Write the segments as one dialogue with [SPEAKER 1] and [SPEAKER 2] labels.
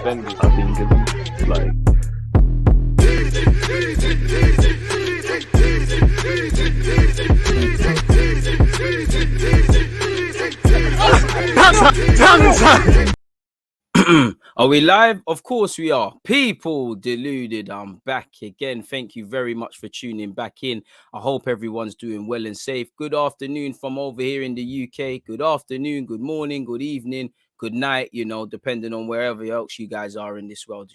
[SPEAKER 1] suspended.
[SPEAKER 2] I think it's like.
[SPEAKER 3] Are we live? Of course we are. People deluded. I'm back again. Thank you very much for tuning back in. I hope everyone's doing well and safe. Good afternoon from over here in the UK. Good afternoon, good morning, good evening, good night, depending on wherever else you guys are in this world.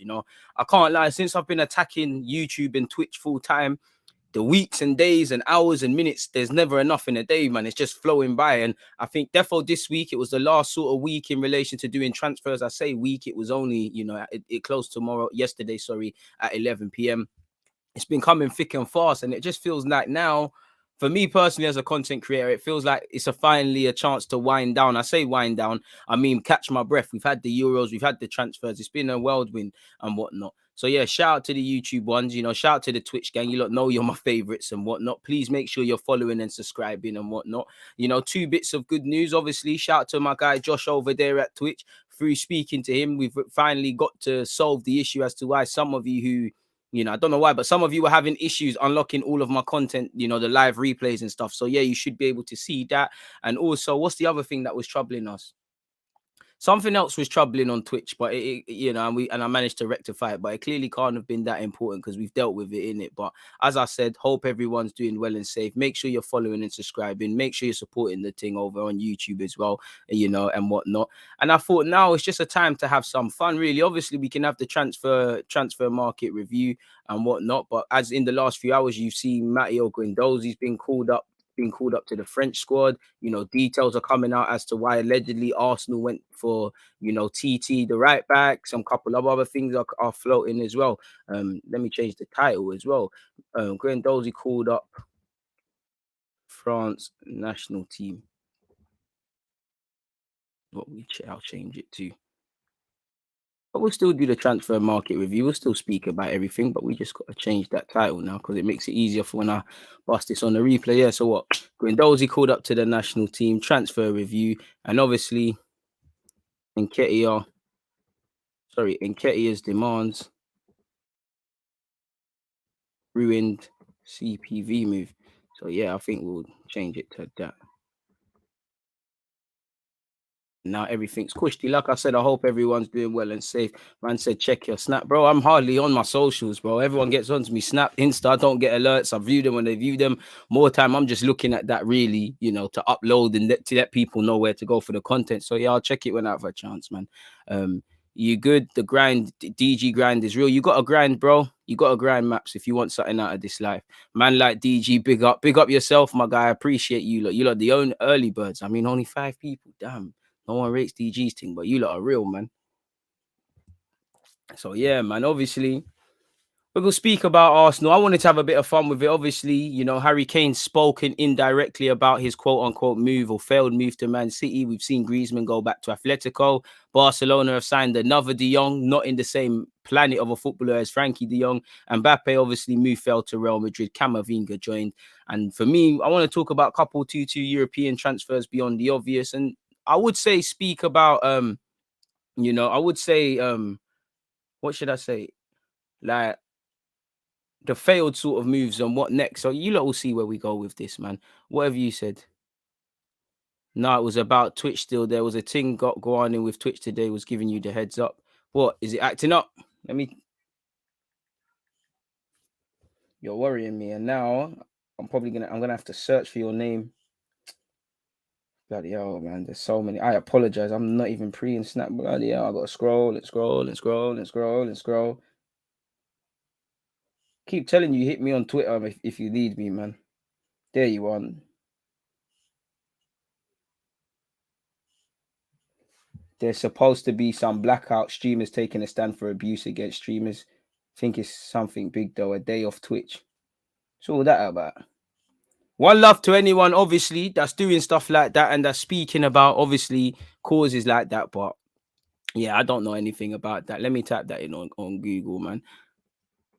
[SPEAKER 3] I can't lie, since I've been attacking YouTube and Twitch full time, the weeks and days and hours and minutes, there's never enough in a day, man. It's just flowing by. And I think defo this week, it was the last sort of week in relation to doing transfers. I say week, it was only, it closed yesterday, at 11 p.m. It's been coming thick and fast, and it just feels like now, for me personally as a content creator, it feels like it's finally a chance to wind down. I say wind down, I mean catch my breath. We've had the Euros, we've had the transfers. It's been a whirlwind and whatnot. So yeah, shout out to the YouTube ones, shout out to the Twitch gang. You lot know you're my favorites and whatnot. Please make sure you're following and subscribing and whatnot. Two bits of good news, obviously. Shout out to my guy Josh over there at Twitch. Through speaking to him, we've finally got to solve the issue as to why some of you who, I don't know why, but some of you were having issues unlocking all of my content, the live replays and stuff. So yeah, you should be able to see that. And also, what's the other thing that was troubling us? Something else was troubling on Twitch, but and I managed to rectify it. But it clearly can't have been that important because we've dealt with it in it. But as I said, hope everyone's doing well and safe. Make sure you're following and subscribing. Make sure you're supporting the thing over on YouTube as well, and whatnot. And I thought now it's just a time to have some fun. Really, obviously we can have the transfer market review and whatnot. But as in the last few hours, you've seen Matteo Guendouzi's been called up to the French squad. Details are coming out as to why allegedly Arsenal went for, TT, the right back. Some couple of other things are floating as well. Let me change the title as well. Guendouzi called up France national team. I'll change it to. But we'll still do the transfer market review. We'll still speak about everything, but we just got to change that title now because it makes it easier for when I bust this on the replay. Yeah, so what? Guendouzi called up to the national team, transfer review, and obviously Nketiah's demands ruined CPV move. So yeah, I think we'll change it to that. Now everything's cushy. Like I said, I hope everyone's doing well and safe. Man said, check your Snap. Bro, I'm hardly on my socials, bro. Everyone gets on to me. Snap, Insta, I don't get alerts. I view them when they view them. More time, I'm just looking at that really, to upload and to let people know where to go for the content. So yeah, I'll check it when I have a chance, man. You good? The grind, DG grind is real. You got to grind, bro. You got to grind, Maps, if you want something out of this life. Man like DG, big up yourself, my guy. I appreciate you lot. You lot the only early birds. I mean, only 5 people. Damn. No one rates DG's thing, but you lot are real, man. So yeah, man, obviously we're going to speak about Arsenal. I wanted to have a bit of fun with it. Obviously, Harry Kane spoken indirectly about his quote-unquote move or failed move to Man City. We've seen Griezmann go back to Atletico. Barcelona have signed another De Jong, not in the same planet of a footballer as Frankie De Jong. And Mbappe obviously fell to Real Madrid. Camavinga joined. And for me, I want to talk about a couple 2-2 European transfers beyond the obvious. And I would say speak about, what should I say? Like the failed sort of moves and what next. So you lot will see where we go with this, man. Whatever you said. No, it was about Twitch still. There was a thing go on in with Twitch today, was giving you the heads up. What? Is it acting up? You're worrying me. And now I'm gonna have to search for your name. Bloody hell, man. There's so many. I apologize. I'm not even pre and Snap. Bloody hell. I gotta scroll and scroll and scroll and scroll and scroll. Keep telling you, hit me on Twitter if you need me, man. There you are. There's supposed to be some blackout streamers taking a stand for abuse against streamers. I think it's something big though. A day off Twitch. What's all that about? One love to anyone, obviously, that's doing stuff like that and that's speaking about, obviously, causes like that. But yeah, I don't know anything about that. Let me type that in on Google, man.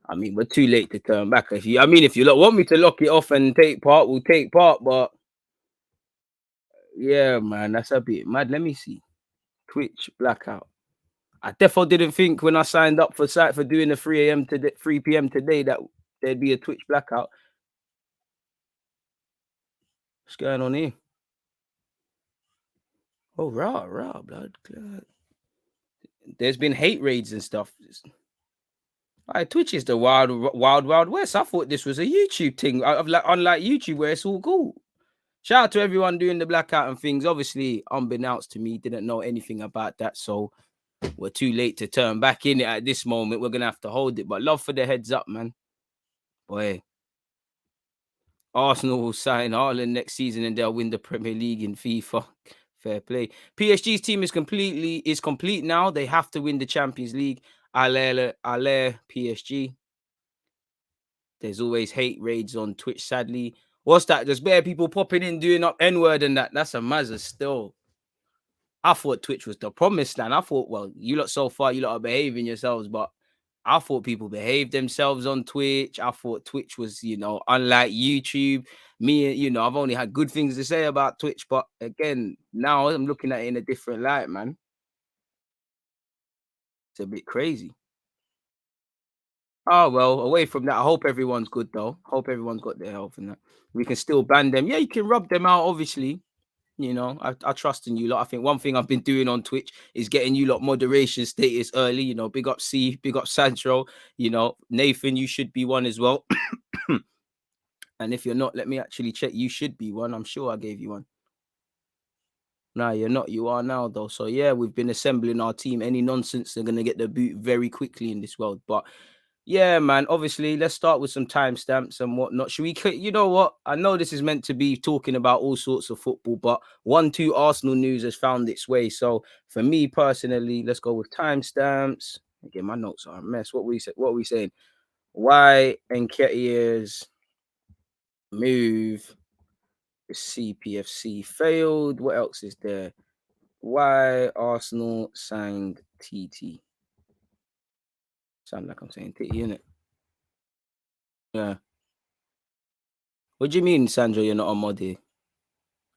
[SPEAKER 3] I mean, we're too late to turn back. If you want me to lock it off and take part, we'll take part. But yeah, man, that's a bit mad. Let me see. Twitch blackout. I definitely didn't think when I signed up for doing the 3 a.m. to 3 p.m. today that there'd be a Twitch blackout. What's going on here? Oh, rah, blood. There's been hate raids and stuff. Twitch is the wild west. I thought this was a YouTube thing. Unlike YouTube where it's all cool. Shout out to everyone doing the blackout and things. Obviously, unbeknownst to me, didn't know anything about that. So we're too late to turn back in it at this moment. We're gonna have to hold it. But love for the heads up, man. Boy, Arsenal will sign Haaland next season and they'll win the Premier League in FIFA. Fair play. PSG's team is complete now. They have to win the Champions League. Aller PSG. There's always hate raids on Twitch, sadly. What's that? There's bare people popping in doing up N-word and that. That's a mazza still. I thought Twitch was the promised land. I thought, well, you lot so far, you lot are behaving yourselves, but I thought people behaved themselves on Twitch. I thought Twitch was, unlike YouTube. I've only had good things to say about Twitch, but again, now I'm looking at it in a different light, man. It's a bit crazy. Oh, well, away from that, I hope everyone's good, though. Hope everyone's got their health and that. We can still ban them. Yeah, you can rub them out, obviously. I trust in you lot. I think one thing I've been doing on Twitch is getting you lot moderation status early. Big up C, big up Sandro. Nathan, you should be one as well. And if you're not, let me actually check. You should be one. I'm sure I gave you one. No, you're not. You are now, though. So yeah, we've been assembling our team. Any nonsense, they're gonna get the boot very quickly in this world. But yeah, man. Obviously, let's start with some timestamps and whatnot. Should we? You know what? I know this is meant to be talking about all sorts of football, but 1-2 Arsenal news has found its way. So for me personally, let's go with timestamps. Again, my notes are a mess. What are we saying? Why Nketiah's move to CPFC failed? What else is there? Why Arsenal signed TT? Sound like I'm saying TT, innit? Yeah. What do you mean, Sandra? You're not on mod here?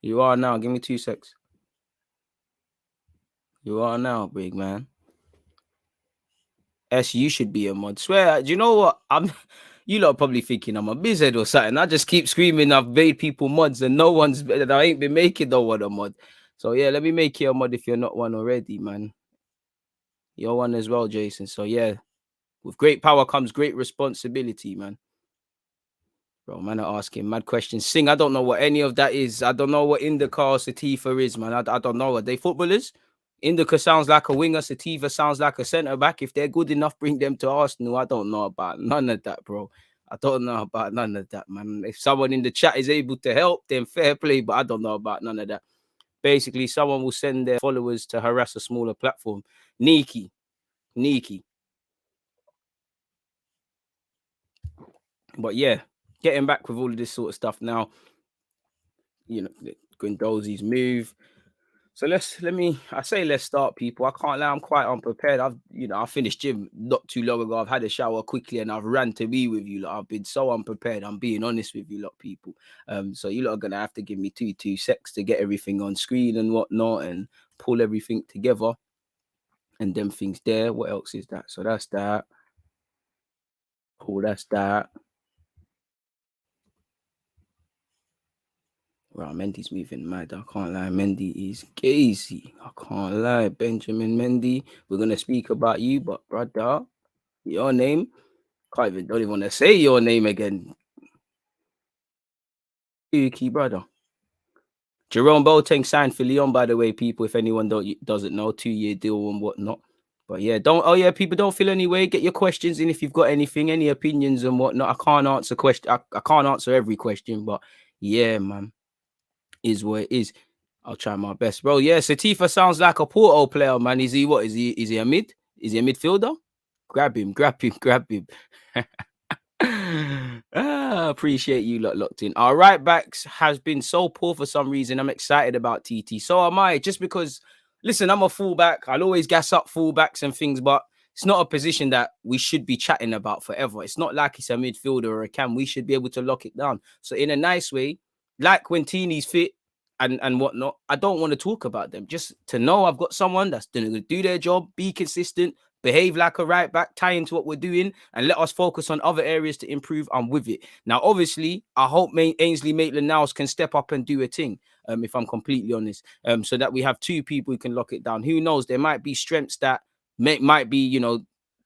[SPEAKER 3] You are now. Give me 2 secs. You are now, big man. You should be a mod. Swear, do you know what? You lot are probably thinking I'm a bizhead or something. I just keep screaming I've made people mods and I ain't been making no one a mod. So yeah, let me make you a mod if you're not one already, man. You're one as well, Jason. So yeah, with great power comes great responsibility, man. Bro, man are asking mad questions. Sing, I don't know what any of that is. I don't know what Indica or Sativa is, man. I don't know. Are they footballers? Indica sounds like a winger. Sativa sounds like a centre back. If they're good enough, bring them to Arsenal. I don't know about none of that, bro. I don't know about none of that, man. If someone in the chat is able to help, then fair play. But I don't know about none of that. Basically, someone will send their followers to harass a smaller platform. Niki. But yeah, getting back with all of this sort of stuff now. Guendouzi's move. So let's start, people. I can't lie, I'm quite unprepared. I finished gym not too long ago. I've had a shower quickly and I've ran to be with you. I've been so unprepared. I'm being honest with you, people. So you lot are gonna have to give me two secs to get everything on screen and whatnot and pull everything together. And them things there. What else is that? So that's that. Cool, that's that. Right, Mendy's moving mad. I can't lie. Mendy is gazy. I can't lie. Benjamin Mendy. We're gonna speak about you, but brother, your name. Don't even want to say your name again. Uki, brother. Jerome Boateng signed for Lyon, by the way, people. If anyone doesn't know, 2-year deal and whatnot. But yeah, people don't feel any way. Get your questions in if you've got anything, any opinions and whatnot. I can't answer I can't answer every question, but yeah, man, is what it is. I'll try my best, bro. Yeah, Satifa sounds like a Porto player, man. Is he what? Is he a mid? Is he a midfielder? Grab him. Appreciate you lot locked in. Our right backs has been so poor for some reason. I'm excited about TT. So am I. Just because, listen, I'm a fullback. I'll always gas up fullbacks and things, but it's not a position that we should be chatting about forever. It's not like it's a midfielder or a cam. We should be able to lock it down. So in a nice way, like when Tini's fit, and whatnot, I don't want to talk about them. Just to know I've got someone that's going to do their job, be consistent, behave like a right back, tie into what we're doing, and let us focus on other areas to improve. I'm with it. Now, obviously, I hope Ainsley Maitland-Niles can step up and do a thing. If I'm completely honest, so that we have two people who can lock it down. Who knows? There might be strengths that might be,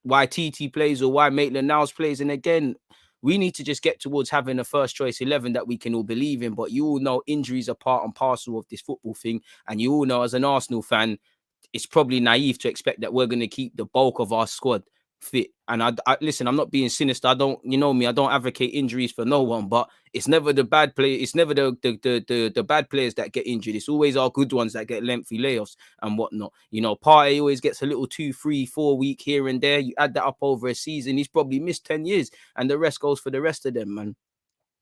[SPEAKER 3] why TT plays or why Maitland-Niles plays. And again, we need to just get towards having a first choice 11 that we can all believe in. But you all know injuries are part and parcel of this football thing. And you all know, as an Arsenal fan, it's probably naive to expect that we're going to keep the bulk of our squad fit. And I listen, I'm not being sinister. I don't, you know me, I don't advocate injuries for no one, but it's never the bad play. It's never the bad players that get injured. It's always our good ones that get lengthy layoffs and whatnot. Partey always gets a little 2, 3, 4 week here and there. You add that up over a season, he's probably missed 10 years, and the rest goes for the rest of them, man.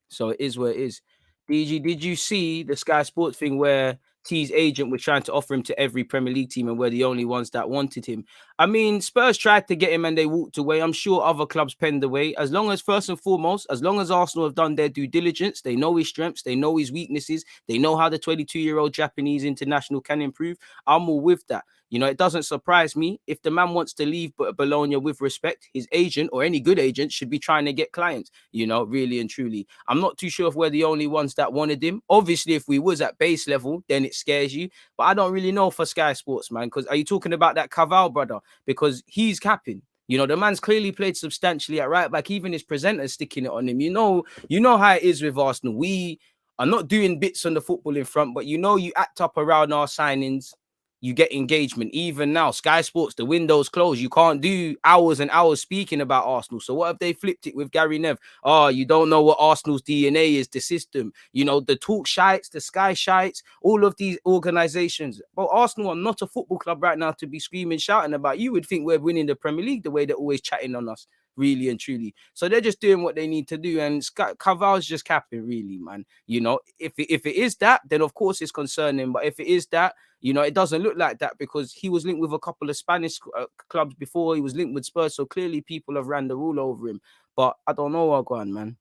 [SPEAKER 3] So it is what it is. DG, did you see the Sky Sports thing where T's agent was trying to offer him to every Premier League team and we're the only ones that wanted him? I mean, Spurs tried to get him and they walked away. I'm sure other clubs penned away. As long as, first and foremost, as long as Arsenal have done their due diligence, they know his strengths, they know his weaknesses, they know how the 22-year-old Japanese international can improve, I'm all with that. It doesn't surprise me if the man wants to leave Bologna with respect. His agent or any good agent should be trying to get clients, really and truly. I'm not too sure if we're the only ones that wanted him. Obviously, if we was at base level, then it scares you. But I don't really know for Sky Sports, man, because are you talking about that Caval brother? Because he's capping. The man's clearly played substantially at right back. Even his presenter's sticking it on him. You know how it is with Arsenal. We are not doing bits on the football in front, but you act up around our signings, you get engagement. Even now, Sky Sports, the window's closed. You can't do hours and hours speaking about Arsenal. So what if they flipped it with Gary Neville? Oh, you don't know what Arsenal's DNA is, the system. The Talk Shites, the Sky Shites, all of these organizations. But Arsenal are not a football club right now to be screaming, shouting about. You would think we're winning the Premier League the way they're always chatting on us, really and truly. So they're just doing what they need to do. And Caval's just capping, really, man. If it is that, then of course it's concerning. But if it is that, it doesn't look like that because he was linked with a couple of Spanish clubs before. He was linked with Spurs. So clearly people have ran the rule over him. But I don't know what going, man.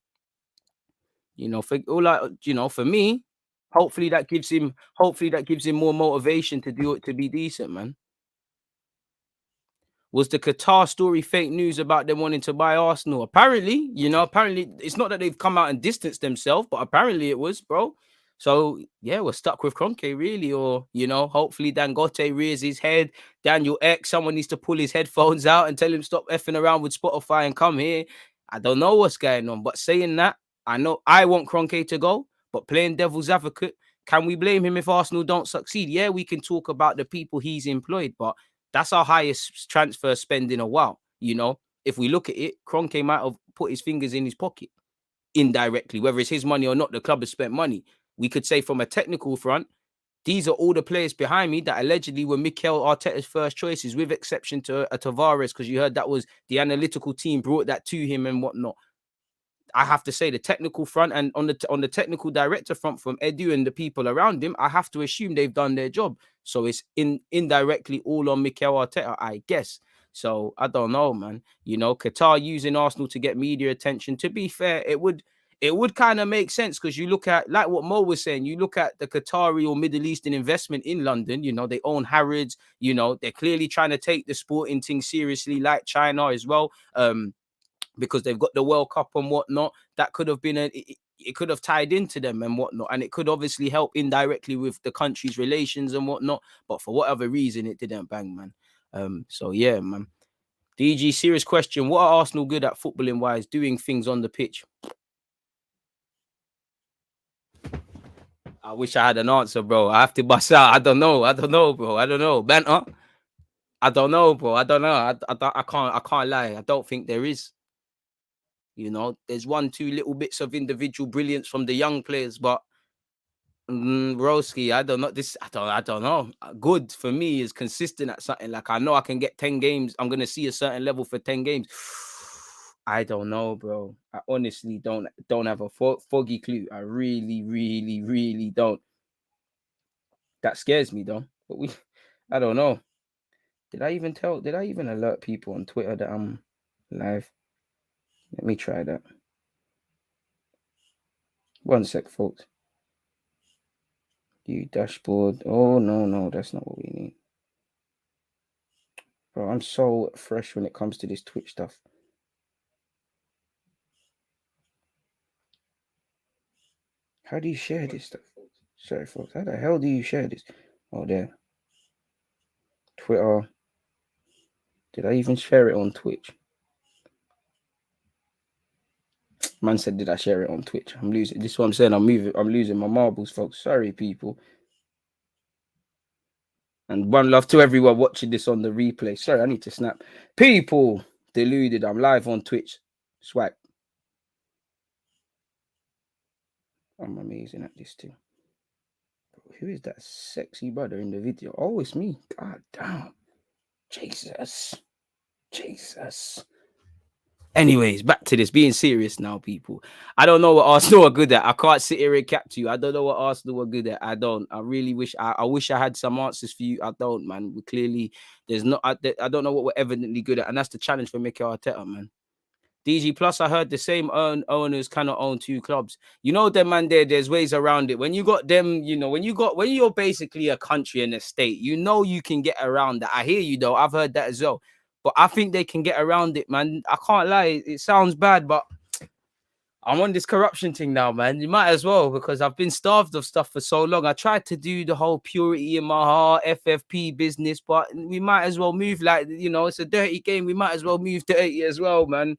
[SPEAKER 3] For me, hopefully that gives him more motivation to do it, to be decent, man. Was the Qatar story fake news about them wanting to buy Arsenal? Apparently, it's not that they've come out and distanced themselves, but apparently it was, bro. So yeah, we're stuck with Kroenke, really, or hopefully Dangote rears his head. Daniel X, someone needs to pull his headphones out and tell him stop effing around with Spotify and come here. I don't know what's going on, but saying that, I know I want Kroenke to go, but playing devil's advocate, can we blame him if Arsenal don't succeed? Yeah, we can talk about the people he's employed, but that's our highest transfer spend in a while. If we look at it, Kroenke might have put his fingers in his pocket indirectly, whether it's his money or not. The club has spent money. We could say from a technical front, these are all the players behind me that allegedly were Mikel Arteta's first choices, with exception to Tavares, because you heard that was the analytical team brought that to him and whatnot. I have to say the technical front and on the technical director front from Edu and the people around him, I have to assume they've done their job. So it's indirectly all on Mikel Arteta, I guess. So I don't know, man. Qatar using Arsenal to get media attention. To be fair, it would kind of make sense because you look at, like what Mo was saying, you look at the Qatari or Middle Eastern investment in London. They own Harrods. They're clearly trying to take the sporting thing seriously, like China as well. Because they've got the World Cup and whatnot. That could have been it could have tied into them and whatnot, and it could obviously help indirectly with the country's relations and whatnot. But for whatever reason, it didn't bang, man. So yeah, man. DG, serious question: what are Arsenal good at footballing wise? Doing things on the pitch. I wish I had an answer, bro. I have to bust out. I don't know, bro. I don't know. Banter. I don't know, bro. I don't know. I can't lie. I don't think there is. There's one, two little bits of individual brilliance from the young players, but Broski, I don't know. I don't know. Good for me is consistent at something. Like I know I can get 10 games. I'm gonna see a certain level for 10 games. I don't know, bro. I honestly don't have a foggy clue. I really, really, really don't. That scares me though. But I don't know. Did I even alert people on Twitter that I'm live? Let me try that. One sec, folks. View dashboard. Oh, no, that's not what we need. Bro, I'm so fresh when it comes to this Twitch stuff. How do you share this stuff? Sorry, folks. How the hell do you share this? Oh, there. Twitter. Did I even share it on Twitch? Man said, did I share it on Twitch? I'm losing. This is what I'm saying. I'm losing my marbles, folks. Sorry, people. And one love to everyone watching this on the replay. Sorry, I need to snap. People deluded. I'm live on Twitch. Swipe. I'm amazing at this too. Who is that sexy brother in the video? Oh, it's me. God damn. Jesus. Anyways, back to this. Being serious now, people. I don't know what Arsenal are good at. I can't sit here and cap to you. I don't know what Arsenal are good at. I don't. I really wish. I wish I had some answers for you. I don't, man. We clearly there's not. I don't know what we're evidently good at, and that's the challenge for Mikel Arteta, man. DG Plus, I heard the same owners cannot own two clubs. You know them, man. There's ways around it. When you got them, you know, when you're basically a country and a state, you know you can get around that. I hear you though. I've heard that as well. But I think they can get around it, man. I can't lie. It sounds bad, but I'm on this corruption thing now, man. You might as well, because I've been starved of stuff for so long. I tried to do the whole purity in my heart, FFP business, but we might as well move like, you know, it's a dirty game. We might as well move dirty as well, man.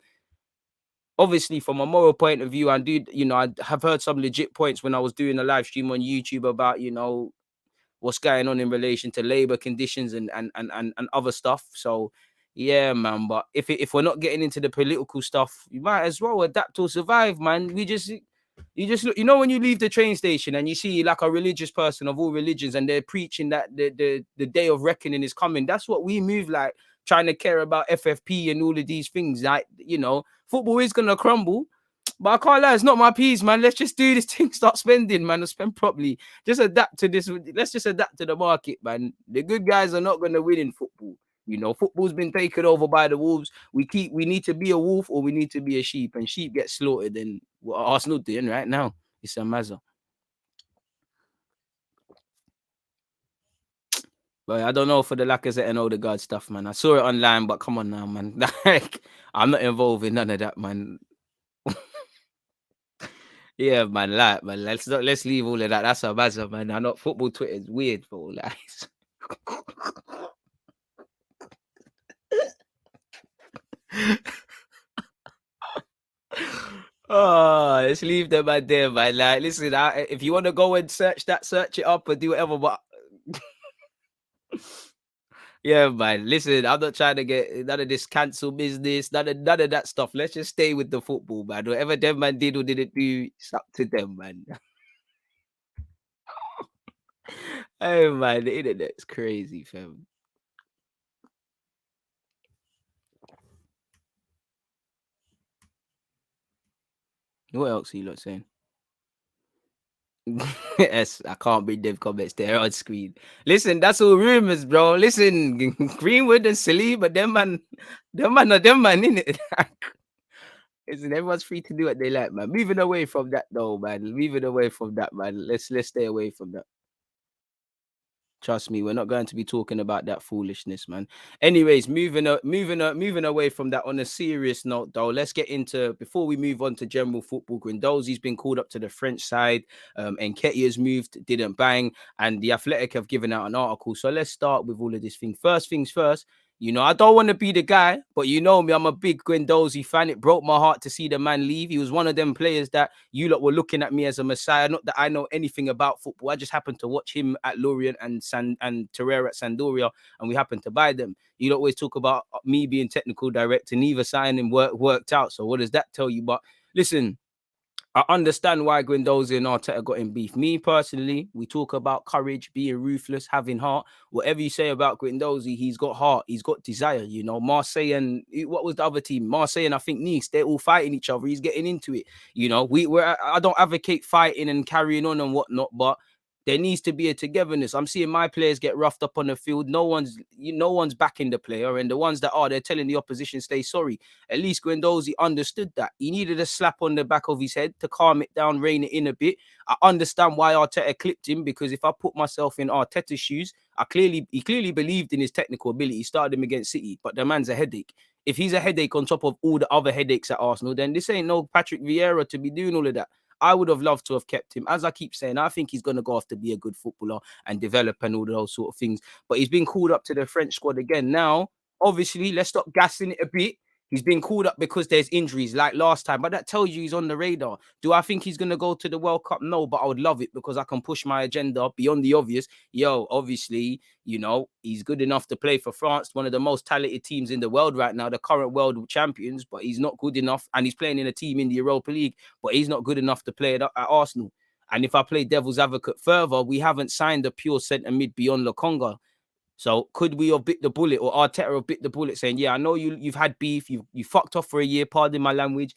[SPEAKER 3] Obviously, from a moral point of view, I do, you know, I have heard some legit points when I was doing a live stream on YouTube about, you know, what's going on in relation to labor conditions and other stuff. So yeah, man. But if we're not getting into the political stuff, you might as well adapt or survive, man. You just look, you know, when you leave the train station and you see like a religious person of all religions and they're preaching that the day of reckoning is coming. That's what we move like, trying to care about FFP and all of these things. Like, you know, football is gonna crumble. But I can't lie, it's not my peas, man. Let's just do this thing, start spending, man, and spend properly. Just adapt to this. Let's just adapt to the market, man. The good guys are not going to win in football. You know, football's been taken over by the wolves. We need to be a wolf or we need to be a sheep, and sheep get slaughtered. And what Arsenal doing right now? It's a mazza. But I don't know for the Lacazette and Odegaard stuff, man. I saw it online, but come on now, man. Like, I'm not involved in none of that, man. Yeah, man, like, man, let's leave all of that. That's a mazza, man. I know football Twitter is weird for all that. Oh, let's leave them man there, man. Like, listen, if you want to go and search that, search it up and do whatever. But yeah, man. Listen, I'm not trying to get none of this cancel business, none of that stuff. Let's just stay with the football, man. Whatever them man did or didn't do, it's up to them, man. Oh man, the internet's crazy, fam. What else are you lot saying? Yes, I can't bring them comments there on screen. Listen, that's all rumors, bro. Listen, Greenwood and Saliba, them man in it. Listen, everyone's free to do what they like, man. Moving away from that, though, man. Moving away from that, man. Let's stay away from that. Trust me, we're not going to be talking about that foolishness, man. Anyways, moving away from that. On a serious note, though, let's get into, before we move on to general football. Guendouzi's been called up to the French side. Nketiah's moved, didn't bang, and the Athletic have given out an article. So let's start with all of this thing. First things first. You know, I don't want to be the guy, but you know me, I'm a big Guendouzi fan. It broke my heart to see the man leave. He was one of them players that you lot were looking at me as a messiah. Not that I know anything about football. I just happened to watch him at Lorient and Torreira at Sampdoria, and we happened to buy them. You lot always talk about me being technical director. Neither signing worked out. So what does that tell you? But listen, I understand why Guendouzi and Arteta got in beef. Me personally, we talk about courage, being ruthless, having heart. Whatever you say about Guendouzi, he's got heart, he's got desire. You know, Marseille and what was the other team? Marseille and I think Nice, they're all fighting each other. He's getting into it. You know, I don't advocate fighting and carrying on and whatnot, but There needs to be a togetherness. I'm seeing my players get roughed up on the field. No one's backing the player, and the ones that are, they're telling the opposition stay sorry. At least Guendouzi understood that. He needed a slap on the back of his head to calm it down, rein it in a bit. I understand why Arteta clipped him, because if I put myself in Arteta's shoes, he clearly believed in his technical ability. He started him against City, but the man's a headache. If he's a headache on top of all the other headaches at Arsenal, then this ain't no Patrick Vieira to be doing all of that. I would have loved to have kept him. As I keep saying, I think he's going to go off to be a good footballer and develop and all those sort of things. But he's been called up to the French squad again. Now, obviously, let's stop gassing it a bit. He's been called up because there's injuries like last time, but that tells you he's on the radar. Do I think he's going to go to the World Cup? No, but I would love it because I can push my agenda beyond the obvious. Obviously, he's good enough to play for France, one of the most talented teams in the world right now, the current world champions, but he's not good enough. And he's playing in a team in the Europa League, but he's not good enough to play at Arsenal. And if I play devil's advocate further, we haven't signed a pure centre mid beyond Lokonga. So could we have bit the bullet, or Arteta have bit the bullet, saying, yeah, I know you've had beef, you fucked off for a year, pardon my language.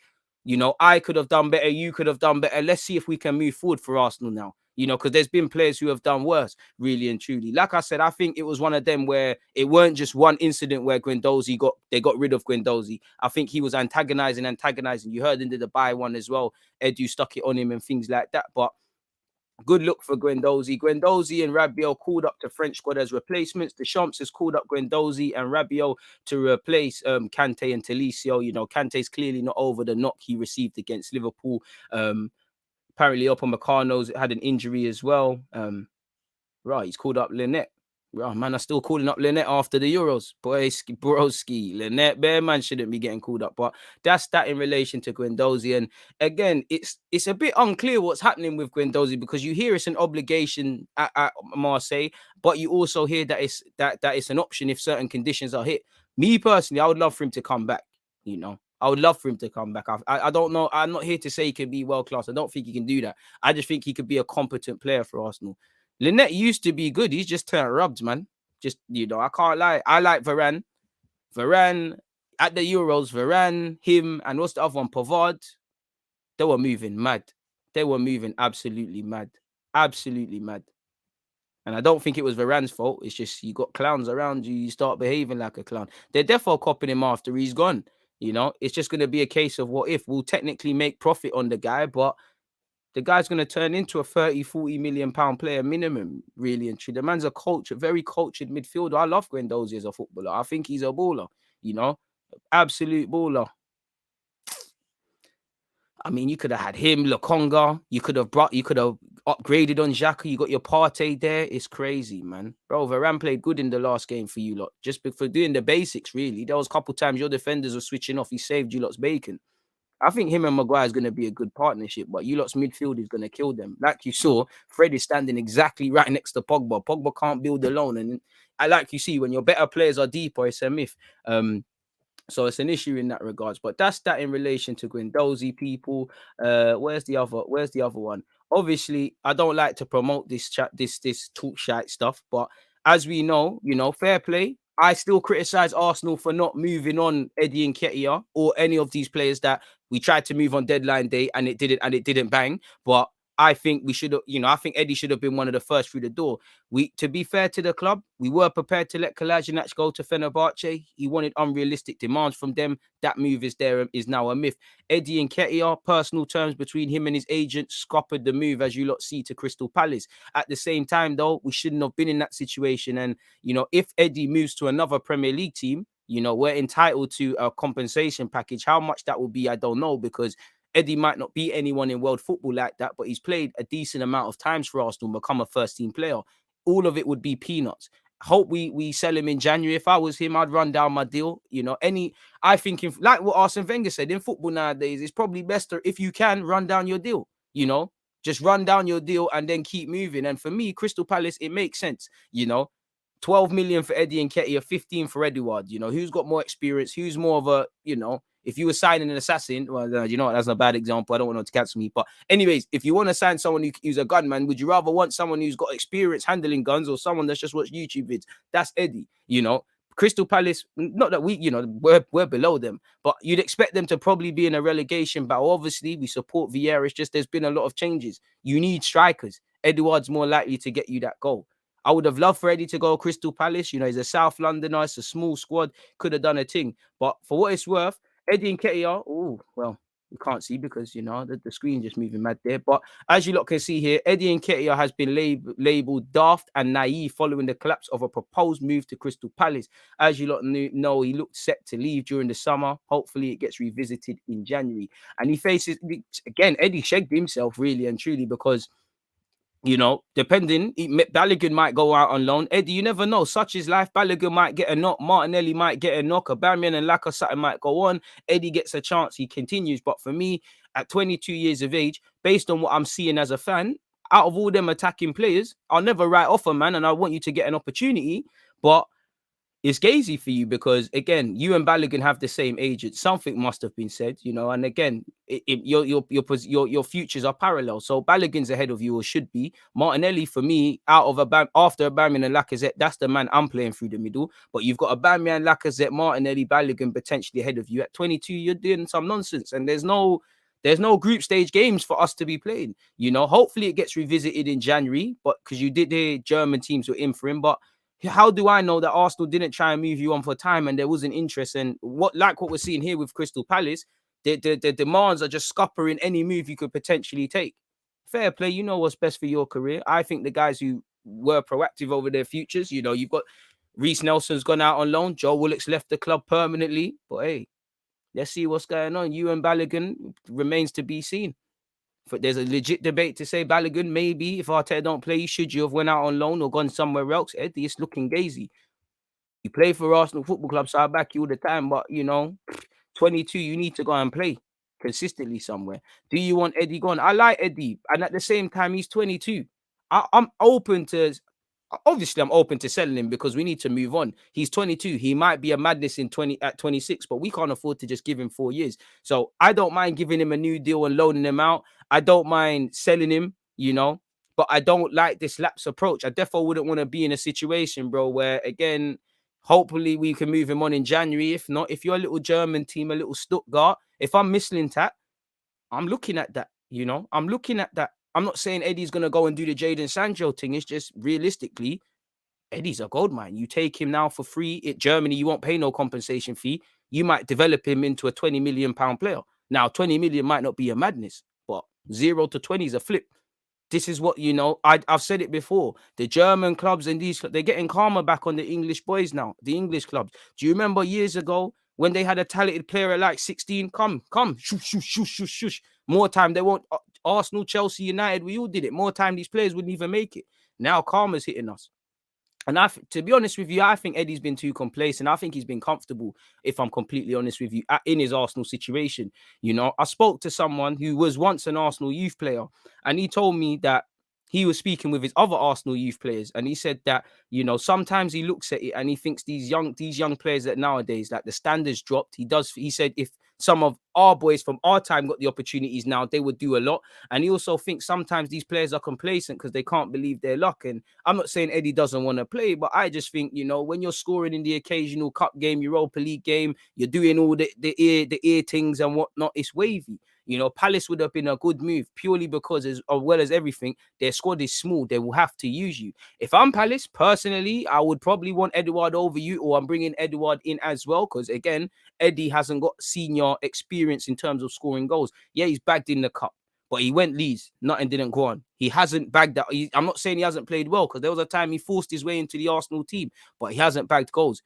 [SPEAKER 3] I could have done better, you could have done better. Let's see if we can move forward for Arsenal now. Because there's been players who have done worse, really and truly. Like I said, I think it was one of them where it weren't just one incident where they got rid of Guendouzi. I think he was antagonizing. You heard into the buy one as well. Edu stuck it on him and things like that. But good look for Guendouzi. Guendouzi and Rabiot called up to French squad as replacements. Deschamps has called up Guendouzi and Rabiot to replace Kante and Talisio. Kante's clearly not over the knock he received against Liverpool. Apparently, Upamecano's had an injury as well. Right, he's called up Lynette. Oh, man, I'm still calling up Lynette after the Euros. Broski, Lynette, Bear man shouldn't be getting called up. But that's that in relation to Guendouzi. And again, it's a bit unclear what's happening with Guendouzi, because you hear it's an obligation at Marseille, but you also hear that it's an option if certain conditions are hit. Me personally, I would love for him to come back. I would love for him to come back. I don't know. I'm not here to say he can be world class. I don't think he can do that. I just think he could be a competent player for Arsenal. Lynette used to be good. He's just turned rubbed, man. I can't lie. I like Varane. Varane at the Euros, Varane, him, and what's the other one? Pavard. They were moving mad. They were moving absolutely mad. Absolutely mad. And I don't think it was Varane's fault. It's just you got clowns around you. You start behaving like a clown. They're definitely copying him after he's gone. It's just going to be a case of what if. We'll technically make profit on the guy, but the guy's going to turn into a 30, 40 million pound player minimum, really and true. The man's a very cultured midfielder. I love Guendouzi as a footballer. I think he's a baller, absolute baller. I mean, you could have had him, Lokonga. You could have upgraded on Xhaka. You got your Partey there. It's crazy, man. Bro, Varane played good in the last game for you lot. Just for doing the basics, really. There was a couple times your defenders were switching off. He saved you lot's bacon. I think him and Maguire is going to be a good partnership, but you lot's midfield is going to kill them. Like you saw, Fred is standing exactly right next to Pogba. Pogba can't build alone. And like you see, when your better players are deeper, it's a myth. So it's an issue in that regards. But that's that in relation to Guendouzi, people. Where's the other one? Obviously, I don't like to promote this talk shite stuff, but as we know, fair play. I still criticize Arsenal for not moving on Eddie Nketiah or any of these players that we tried to move on deadline day and it didn't bang. But I think we should have, I think Eddie should have been one of the first through the door. To be fair to the club, we were prepared to let Kolašinac go to Fenerbahce. He wanted unrealistic demands from them. That move is now a myth. Eddie Nketiah, personal terms between him and his agent, scuppered the move, as you lot see, to Crystal Palace. At the same time, though, we shouldn't have been in that situation. And, if Eddie moves to another Premier League team, we're entitled to a compensation package. How much that will be, I don't know, because Eddie might not be anyone in world football like that, but he's played a decent amount of times for Arsenal and become a first-team player. All of it would be peanuts. Hope we sell him in January. If I was him, I'd run down my deal. I think like what Arsene Wenger said, in football nowadays, it's probably best if you can run down your deal. Just run down your deal and then keep moving. And for me, Crystal Palace, it makes sense. 12 million for Eddie Nketiah, 15 for Edouard. Who's got more experience? Who's more of a, if you were signing an assassin, well, that's a bad example. I don't want to cancel me. But anyways, if you want to sign someone who's a gunman, would you rather want someone who's got experience handling guns or someone that's just watched YouTube vids? That's Eddie, Crystal Palace, not that we're below them, but you'd expect them to probably be in a relegation battle. Obviously, we support Vieira. It's just there's been a lot of changes. You need strikers. Edouard's more likely to get you that goal. I would have loved for Eddie to go Crystal Palace. You know, he's a South Londoner, it's a small squad, could have done a thing. But for what it's worth, Eddie Nketiah, oh, well, you can't see because, you know, the screen just moving mad there. But as you lot can see here, Eddie Nketiah has been labelled daft and naive following the collapse of a proposed move to Crystal Palace. As you lot know, he looked set to leave during the summer. Hopefully it gets revisited in January. And he faces, again, Eddie shagged himself really and truly because, you know, depending, Balogun might go out on loan. Eddie, you never know. Such is life. Balogun might get a knock. Martinelli might get a knock. Aubameyang and Lacazette might go on. Eddie gets a chance. He continues. But for me, at 22 years of age, based on what I'm seeing as a fan, out of all them attacking players, I'll never write off a man, and I want you to get an opportunity. But it's gazy for you because again, you and Balogun have the same age. Something must have been said, you know. And again, your futures are parallel. So Balogun's ahead of you, or should be. Martinelli, for me, after Aubameyang and Lacazette, that's the man I'm playing through the middle. But you've got Aubameyang, Lacazette, Martinelli, Balogun potentially ahead of you. At 22, you're doing some nonsense, and there's no group stage games for us to be playing. You know, hopefully it gets revisited in January, but because you did the German teams were in for him, but how do I know that Arsenal didn't try and move you on for time and there wasn't interest? And what we're seeing here with Crystal Palace, the demands are just scuppering any move you could potentially take. Fair play, you know what's best for your career. I think the guys who were proactive over their futures, you know, you've got Reece Nelson's gone out on loan, Joe Willock's left the club permanently. But hey, let's see what's going on. You and Balogun remains to be seen. There's a legit debate to say Balogun, maybe if Arteta don't play, should you have went out on loan or gone somewhere else? Eddie, it's looking gazy. You play for Arsenal Football Club, so I back you all the time. But, you know, 22, you need to go and play consistently somewhere. Do you want Eddie gone? I like Eddie. And at the same time, he's 22. I'm open to, obviously, I'm open to selling him because we need to move on. He's 22. He might be a madness at 26, but we can't afford to just give him 4 years. So I don't mind giving him a new deal and loaning him out. I don't mind selling him, you know, but I don't like this lapse approach. I definitely wouldn't want to be in a situation, bro, where again, hopefully we can move him on in January. If not, if you're a little German team, a little Stuttgart, if I'm Mislintat, I'm looking at that, you know, I'm looking at that. I'm not saying Eddie's going to go and do the Jadon Sancho thing. It's just realistically, Eddie's a gold mine. You take him now for free. In Germany, you won't pay no compensation fee. You might develop him into a 20 million pound player. Now, 20 million might not be a madness, but 0 to 20 is a flip. This is what, you know, I've said it before. The German clubs and they're getting karma back on the English boys now, the English clubs. Do you remember years ago when they had a talented player at like 16? Come, shush, shush, shush, shush, shush. More time, they won't. Arsenal, Chelsea, United, we all did it. More time, these players wouldn't even make it. Now karma's hitting us. And to be honest with you, I think Eddie's been too complacent. I think he's been comfortable, if I'm completely honest with you, in his Arsenal situation. You know, I spoke to someone who was once an Arsenal youth player, and he told me that he was speaking with his other Arsenal youth players, and he said that, you know, sometimes he looks at it and he thinks these young players that nowadays, like the standards dropped. He said if some of our boys from our time got the opportunities now, they would do a lot. And he also thinks sometimes these players are complacent because they can't believe their luck. And I'm not saying Eddie doesn't want to play, but I just think, you know, when you're scoring in the occasional cup game, Europa League game, you're doing all the ear things and whatnot, it's wavy. You know, Palace would have been a good move purely because, as well as everything, their squad is small. They will have to use you. If I'm Palace, personally, I would probably want Edouard over you, or I'm bringing Edouard in as well because, again, Eddie hasn't got senior experience in terms of scoring goals. Yeah, he's bagged in the cup, but he went Leeds. Nothing didn't go on. He hasn't bagged that. I'm not saying he hasn't played well because there was a time he forced his way into the Arsenal team, but he hasn't bagged goals.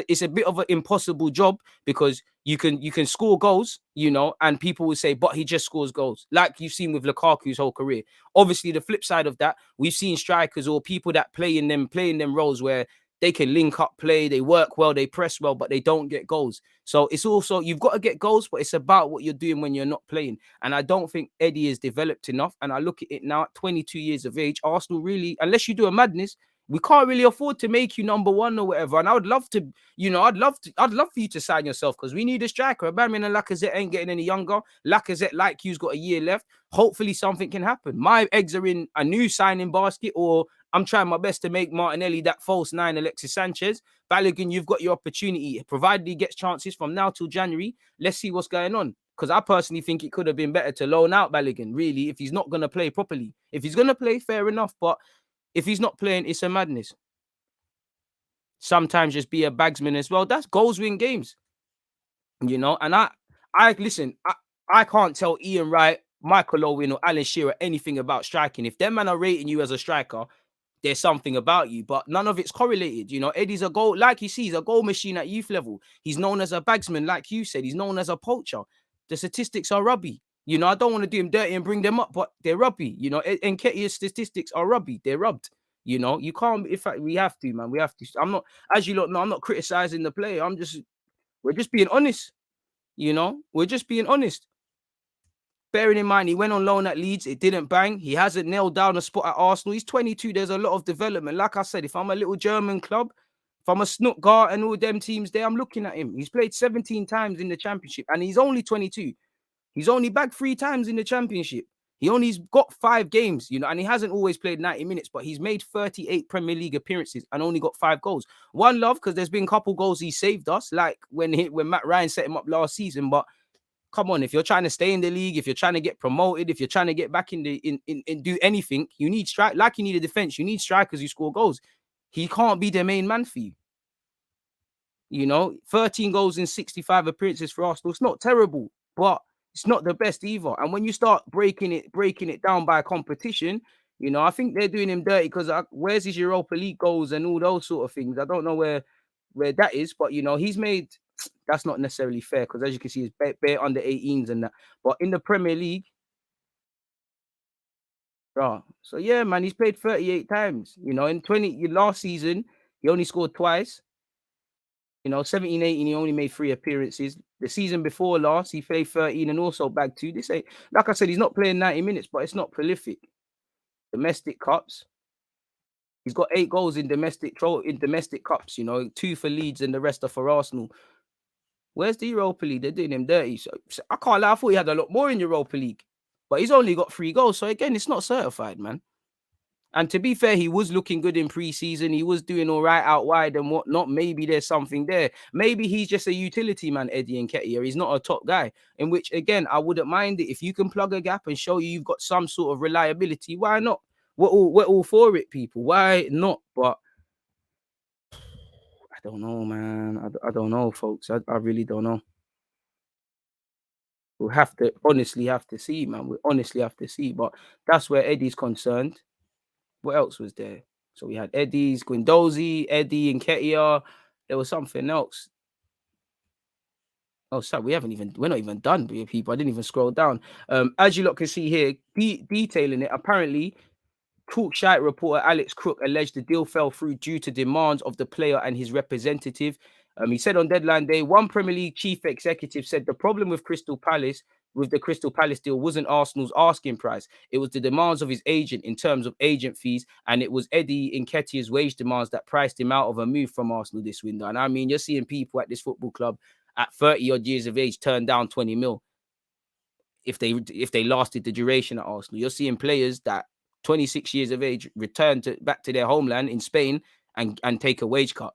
[SPEAKER 3] It's a bit of an impossible job because you can score goals, you know, and people will say, but he just scores goals, like you've seen with Lukaku's whole career. Obviously, the flip side of that, we've seen strikers or people that play in them roles where they can link up play, they work well, they press well, but they don't get goals. So it's also, you've got to get goals, but it's about what you're doing when you're not playing. And I don't think Eddie is developed enough. And I look at it now at 22 years of age, Arsenal really, unless you do a madness, we can't really afford to make you number one or whatever. And I would love to, you know, I'd love for you to sign yourself because we need a striker. Aubameyang and Lacazette ain't getting any younger. Lacazette, like you's got a year left. Hopefully something can happen. My eggs are in a new signing basket, or I'm trying my best to make Martinelli that false nine, Alexis Sanchez. Balogun, you've got your opportunity. Provided he gets chances from now till January, let's see what's going on. Because I personally think it could have been better to loan out Balogun, really, if he's not going to play properly. If he's going to play, fair enough. But if he's not playing, it's a madness. Sometimes just be a bagsman as well. That's goals win games, you know. And I listen, I can't tell Ian Wright, Michael Owen, or Alan Shearer anything about striking. If them man are rating you as a striker, there's something about you, but none of it's correlated. You know, Eddie's a goal, like you see, he's a goal machine at youth level. He's known as a bagsman, like you said. He's known as a poacher. The statistics are rubby. You know, I don't want to do him dirty and bring them up, but they're rubby. You know, Nketiah's statistics are rubby. They're rubbed. You know, you can't. In fact, we have to, man. We have to. I'm not, as you lot know, I'm not criticizing the player. We're just being honest. You know, we're just being honest. Bearing in mind, he went on loan at Leeds. It didn't bang. He hasn't nailed down a spot at Arsenal. He's 22. There's a lot of development. Like I said, if I'm a little German club, if I'm a Stuttgart and all them teams there, I'm looking at him. He's played 17 times in the championship and he's only 22. He's only back 3 times in the championship. He only's got 5 games, you know, and he hasn't always played 90 minutes, but he's made 38 Premier League appearances and only got 5 goals. One love, because there's been a couple goals he saved us, like when Matt Ryan set him up last season, but come on, if you're trying to stay in the league, if you're trying to get promoted, if you're trying to get back in do anything, you need strike. Like you need a defense, you need strikers who score goals. He can't be the main man for you. You know, 13 goals in 65 appearances for Arsenal. It's not terrible, but it's not the best either. And when you start breaking it down by competition, you know, I think they're doing him dirty because where's his Europa League goals and all those sort of things? I don't know where that is, but you know, he's made. That's not necessarily fair because as you can see, it's bare under 18s and that. But in the Premier League, bro. So yeah, man, he's played 38 times. You know, in last season, he only scored twice. You know, 17, 18, he only made 3 appearances. The season before last, he played 13 and also bagged 2. This ain't, like I said, he's not playing 90 minutes, but it's not prolific. Domestic cups, he's got 8 goals in domestic cups, you know, 2 for Leeds and the rest are for Arsenal. Where's the Europa League? They're doing him dirty. So I can't lie, I thought he had a lot more in Europa League. But he's only got 3 goals. So again, it's not certified, man. And to be fair, he was looking good in pre-season. He was doing all right out wide and whatnot. Maybe there's something there. Maybe he's just a utility man, Eddie Nketiah. He's not a top guy. In which, again, I wouldn't mind it. If you can plug a gap and show you've got some sort of reliability, why not? We're all for it, people. Why not? But I don't know, man. I don't know, folks. I really don't know. We'll honestly have to see, man. We honestly have to see. But that's where Eddie's concerned. What else was there? So we had Eddie's, Guendouzi, Eddie and Nketiah. There was something else. Oh, sorry, we're not even done, people. I didn't even scroll down. As you lot can see here, detailing it, apparently Talkshite reporter Alex Crook alleged the deal fell through due to demands of the player and his representative. He said on deadline day, one Premier League chief executive said the problem with the Crystal Palace deal wasn't Arsenal's asking price. It was the demands of his agent in terms of agent fees, and it was Eddie Nketiah's wage demands that priced him out of a move from Arsenal this window. And I mean, you're seeing people at this football club at 30 odd years of age turn down 20 mil if they lasted the duration at Arsenal. You're seeing players that 26 years of age return back to their homeland in Spain and take a wage cut.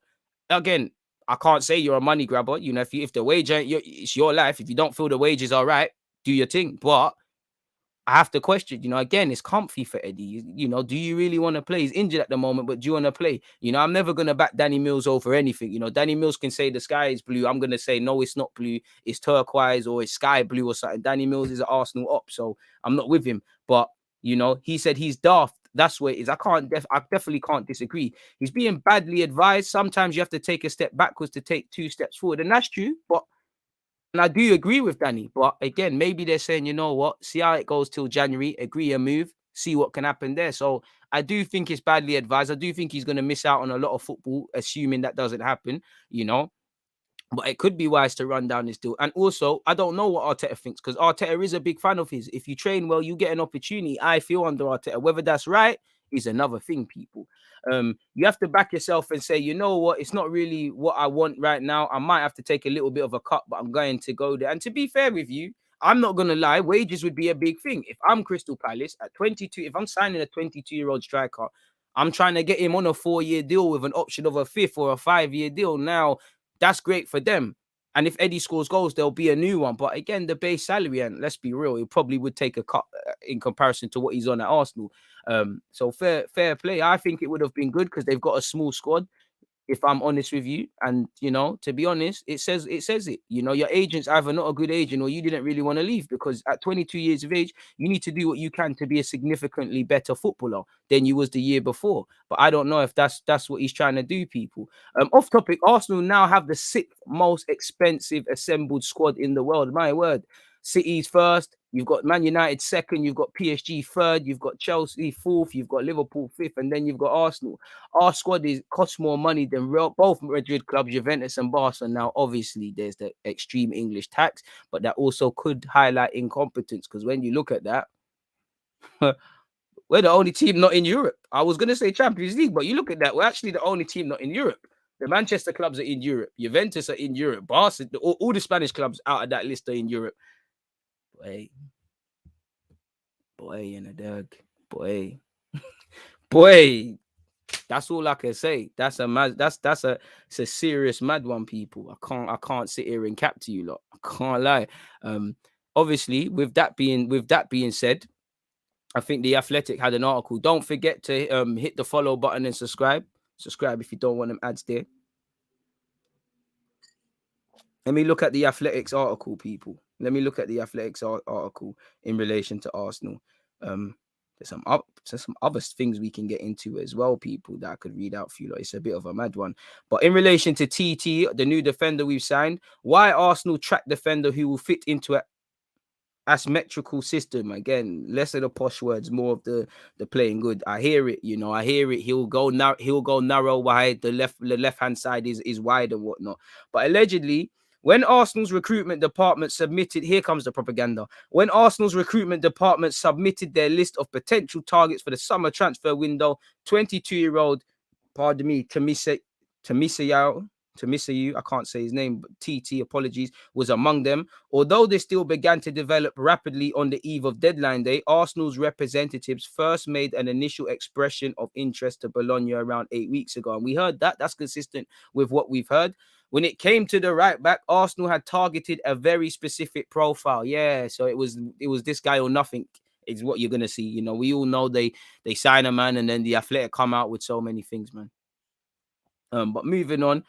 [SPEAKER 3] Again, I can't say you're a money grabber. You know, if the wage ain't it's your life. If you don't feel the wages are right, do your thing. But I have to question, you know, again, it's comfy for Eddie. You know, do you really want to play? He's injured at the moment, but do you want to play? You know, I'm never going to back Danny Mills over anything. You know, Danny Mills can say the sky is blue. I'm going to say, no, it's not blue. It's turquoise or it's sky blue or something. Danny Mills is an Arsenal op, so I'm not with him. But, you know, he said he's daft. That's what it is. I definitely can't disagree. He's being badly advised. Sometimes you have to take a step backwards to take 2 steps forward. And that's true. But and I do agree with Danny, but again, maybe they're saying, you know what, see how it goes till January, agree a move, see what can happen there. So I do think it's badly advised. I do think he's going to miss out on a lot of football, assuming that doesn't happen, you know. But it could be wise to run down this deal. And also, I don't know what Arteta thinks because Arteta is a big fan of his. If you train well, you get an opportunity. I feel under Arteta. Whether that's right is another thing, people. You have to back yourself and say, you know what, it's not really what I want right now. I might have to take a little bit of a cut, but I'm going to go there. And to be fair with you, I'm not going to lie, wages would be a big thing. If I'm Crystal Palace at 22, if I'm signing a 22-year-old striker, I'm trying to get him on a 4-year deal with an option of a 5th or a 5-year deal. Now, that's great for them. And if Eddie scores goals, there'll be a new one. But again, the base salary, and let's be real, it probably would take a cut in comparison to what he's on at Arsenal. So fair play. I think it would have been good because they've got a small squad, if I'm honest with you. And to be honest, it says it. Your agent's either not a good agent or you didn't really want to leave, because at 22 years of age, you need to do what you can to be a significantly better footballer than you was the year before. But I don't know if that's what he's trying to do, people. Off topic, Arsenal now have the sixth most expensive assembled squad in the world. My word. City's first, you've got Man United second, you've got PSG third, you've got Chelsea fourth, you've got Liverpool fifth, and then you've got Arsenal. Our squad costs more money than both Madrid clubs, Juventus and Barca. Now, obviously, there's the extreme English tax, but that also could highlight incompetence, because when you look at that, we're the only team not in Europe. I was going to say Champions League, but you look at that, we're actually the only team not in Europe. The Manchester clubs are in Europe. Juventus are in Europe. Barca, all the Spanish clubs out of that list are in Europe. Boy, in a dog. Boy. That's all I can say. That's a serious mad one, people. I can't sit here and cap to you lot. I can't lie. Obviously, with that being said, I think The Athletic had an article. Don't forget to hit the follow button and subscribe. Subscribe if you don't want them ads there. Let me look at The Athletic's article, people. Let me look at The Athletic's article in relation to Arsenal. There's some other things we can get into as well, people, that I could read out for you. It's a bit of a mad one. But in relation to TT, the new defender we've signed, why Arsenal track defender who will fit into a asymmetrical system? Again, less of the posh words, more of the playing good. I hear it. He'll go narrow wide. The left hand side is wide and whatnot. But allegedly, when Arsenal's recruitment department submitted, here comes the propaganda. When Arsenal's recruitment department submitted their list of potential targets for the summer transfer window, 22-year-old, pardon me, Tomiyasu, I can't say his name, but TT, apologies, was among them. Although they still began to develop rapidly on the eve of deadline day, Arsenal's representatives first made an initial expression of interest to Bologna around 8 weeks ago. And we heard that. That's consistent with what we've heard. When it came to the right back, Arsenal had targeted a very specific profile. Yeah, so it was this guy or nothing is what you're going to see. We all know they sign a man and then the Athletic come out with so many things, man. But moving on,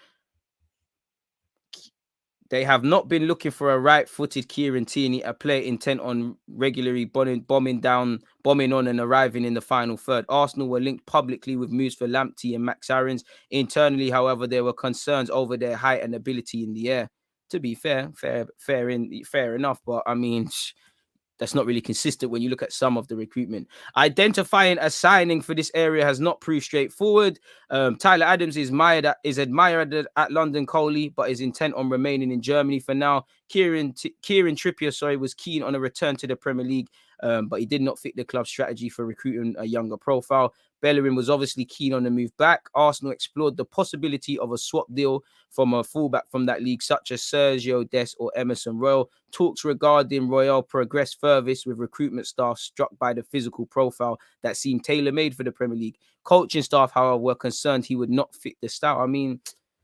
[SPEAKER 3] they have not been looking for a right-footed Kieran Tierney, a player intent on regularly bombing on and arriving in the final third. Arsenal were linked publicly with moves for Lamptey and Max Aarons. Internally, however, there were concerns over their height and ability in the air. To be fair enough, but I mean, that's not really consistent when you look at some of the recruitment. Identifying a signing for this area has not proved straightforward. Tyler Adams is admired at London Coley, but is intent on remaining in Germany for now. Kieran Trippier, was keen on a return to the Premier League, but he did not fit the club's strategy for recruiting a younger profile. Bellerin was obviously keen on the move back. Arsenal explored the possibility of a swap deal from a fullback from that league, such as Sergio Dest or Emerson Royal. Talks regarding Royal progressed furthest, with recruitment staff struck by the physical profile that seemed tailor-made for the Premier League. Coaching staff, however, were concerned he would not fit the style. I mean,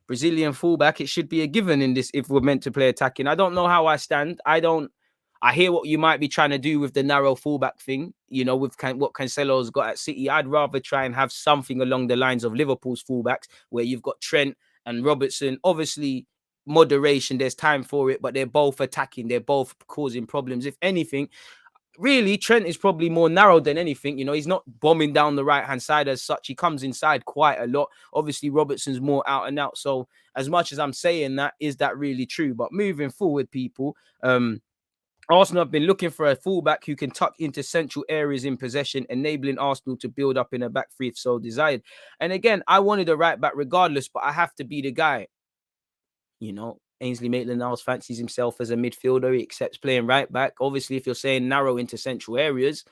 [SPEAKER 3] Brazilian fullback, it should be a given in this if we're meant to play attacking. I don't know how I stand. I hear what you might be trying to do with the narrow fullback thing, with what Cancelo's got at City. I'd rather try and have something along the lines of Liverpool's fullbacks, where you've got Trent and Robertson. Obviously, moderation, there's time for it, but they're both attacking. They're both causing problems. If anything, really, Trent is probably more narrow than anything. He's not bombing down the right-hand side as such. He comes inside quite a lot. Obviously, Robertson's more out and out. So as much as I'm saying that, is that really true? But moving forward, people, Arsenal have been looking for a fullback who can tuck into central areas in possession, enabling Arsenal to build up in a back three if so desired. And again, I wanted a right back regardless, but I have to be the guy. Ainsley Maitland-Niles fancies himself as a midfielder. He accepts playing right back. Obviously, if you're saying narrow into central areas,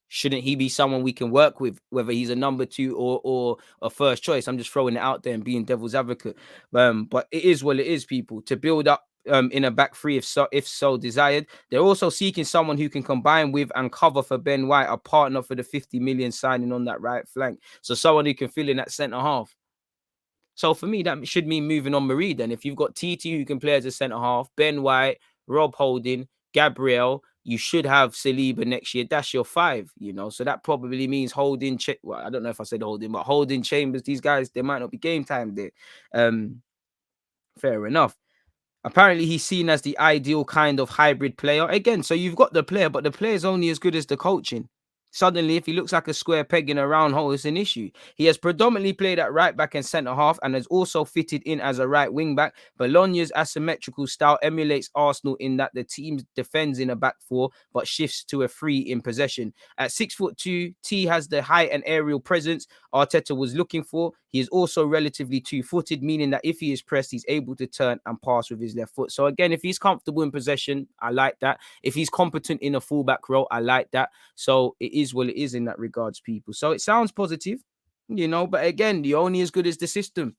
[SPEAKER 3] shouldn't he be someone we can work with, whether he's a number two or a first choice? I'm just throwing it out there and being devil's advocate. But it is what it is, people. To build up in a back three if so desired. They're also seeking someone who can combine with and cover for Ben White, a partner for the 50 million signing on that right flank. So someone who can fill in that centre half. So for me, that should mean moving on Marie. Then, if you've got TT who can play as a centre half, Ben White, Rob Holding, Gabriel, you should have Saliba next year. That's your 5, you know. So that probably means Holding. Well, I don't know if I said Holding, but Holding, Chambers. These guys, they might not be game time there. Fair enough. Apparently, he's seen as the ideal kind of hybrid player. Again, so you've got the player, but the player is only as good as the coaching. Suddenly, if he looks like a square peg in a round hole, it's an issue. He has predominantly played at right back and centre half and has also fitted in as a right wing back. Bologna's asymmetrical style emulates Arsenal in that the team defends in a back 4 but shifts to a 3 in possession. At 6'2", T has the height and aerial presence Arteta was looking for. He is also relatively 2-footed, meaning that if he is pressed, he's able to turn and pass with his left foot. So again, if he's comfortable in possession, I like that. If he's competent in a fullback role, I like that. So it is what it is in that regards, people. So it sounds positive, you know, but again, you're only as good as the system.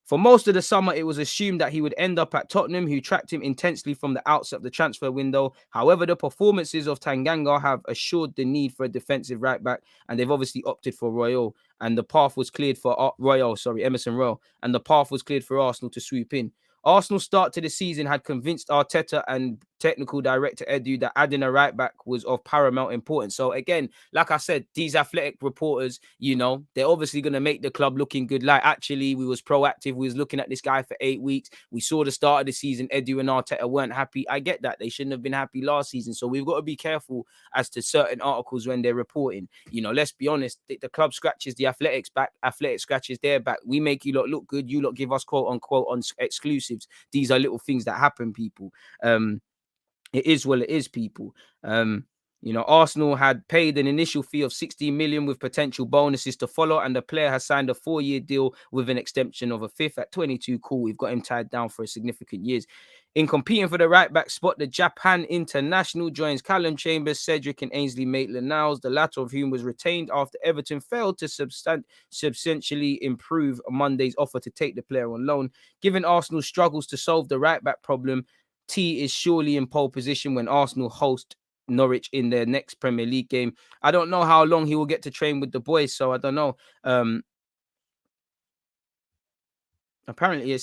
[SPEAKER 3] For most of the summer, it was assumed that he would end up at Tottenham, who tracked him intensely from the outset of the transfer window. However, the performances of Tanganga have assured the need for a defensive right back, and they've obviously opted for Royal. And the path was cleared for Emerson Royal, and the path was cleared for Arsenal to swoop in. Arsenal's start to the season had convinced Arteta and technical director Edu that adding a right back was of paramount importance. So again, like I said, these athletic reporters, you know, they're obviously going to make the club looking good. Like, actually, we was proactive. We was looking at this guy for 8 weeks. We saw the start of the season. Edu and Arteta weren't happy. I get that. They shouldn't have been happy last season. So we've got to be careful as to certain articles when they're reporting. You know, let's be honest. The club scratches the Athletics back. Athletic scratches their back. We make you lot look good. You lot give us quote unquote on exclusives. These are little things that happen, people. It is what it is, people. You know, Arsenal had paid an initial fee of 16 million with potential bonuses to follow, and the player has signed a 4-year deal with an extension of a 5th at 22. Cool, we've got him tied down for a significant years. In competing for the right back spot, the Japan international joins Callum Chambers, Cedric and Ainsley Maitland-Niles, the latter of whom was retained after Everton failed to substantially improve Monday's offer to take the player on loan. Given Arsenal's struggles to solve the right back problem, T is surely in pole position when Arsenal host Norwich in their next Premier League game. I don't know how long he will get to train with the boys, so I don't know. Apparently,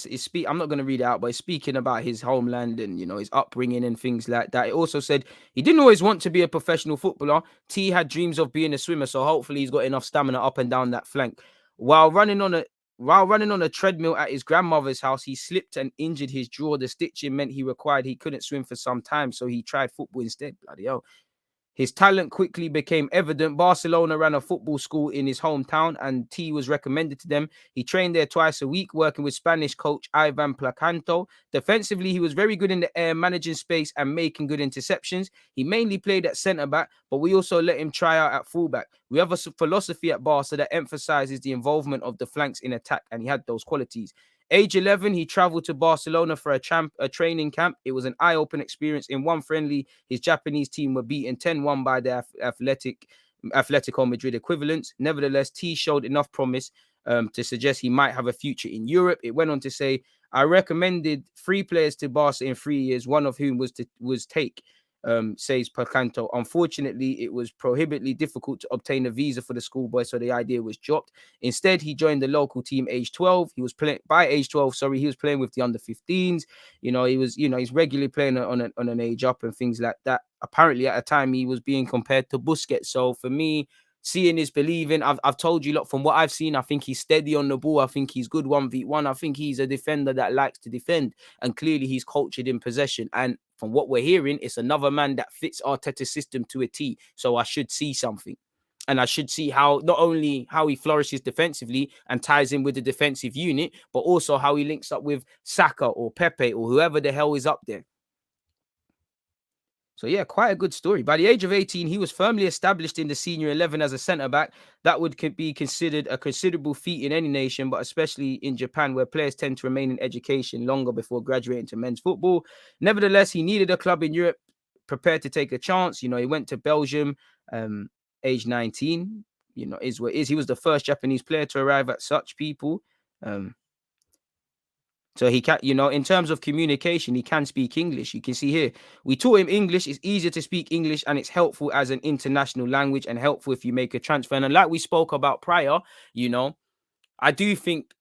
[SPEAKER 3] I'm not going to read it out, but it's speaking about his homeland and, you know, his upbringing and things like that. It also said he didn't always want to be a professional footballer. T had dreams of being a swimmer, so hopefully he's got enough stamina up and down that flank. While running on a treadmill at his grandmother's house, he slipped and injured his jaw. The stitching meant he couldn't swim for some time, so he tried football instead. Bloody hell. His talent quickly became evident. Barcelona ran a football school in his hometown, and T was recommended to them. He trained there twice a week, working with Spanish coach Ivan Placanto. Defensively, he was very good in the air, managing space and making good interceptions. He mainly played at centre-back, but we also let him try out at full-back. We have a philosophy at Barca that emphasizes the involvement of the flanks in attack, and he had those qualities. Age 11, he traveled to Barcelona for a training camp. It was an eye-opening experience. In one friendly, his Japanese team were beaten 10-1 by the Atletico Madrid equivalents. Nevertheless, T showed enough promise to suggest he might have a future in Europe. It went on to say, I recommended 3 players to Barca in 3 years, one of whom was Take. Says Percanto. Unfortunately, it was prohibitively difficult to obtain a visa for the schoolboy, so the idea was dropped. Instead, he joined the local team age 12. He was playing by age 12. He was playing with the under 15s. He's regularly playing on an age up and things like that. Apparently, at a time, he was being compared to Busquets. So for me, seeing is believing. I've told you, look, from what I've seen, I think he's steady on the ball. I think he's good 1v1. I think he's a defender that likes to defend, and clearly he's cultured in possession. And from what we're hearing, it's another man that fits Arteta's system to a T. So I should see something. And I should see not only how he flourishes defensively and ties in with the defensive unit, but also how he links up with Saka or Pepe or whoever the hell is up there. So yeah, quite a good story. By the age of 18, he was firmly established in the senior 11 as a centre-back. That would be considered a considerable feat in any nation, but especially in Japan, where players tend to remain in education longer before graduating to men's football. Nevertheless, he needed a club in Europe prepared to take a chance. You know, he went to Belgium, age 19. You know, is what is. He was the first Japanese player to arrive at such, people. So he can, you know, in terms of communication, he can speak English. You can see here, we taught him English. It's easier to speak English and it's helpful as an international language and helpful if you make a transfer. And like we spoke about prior, you know, I do think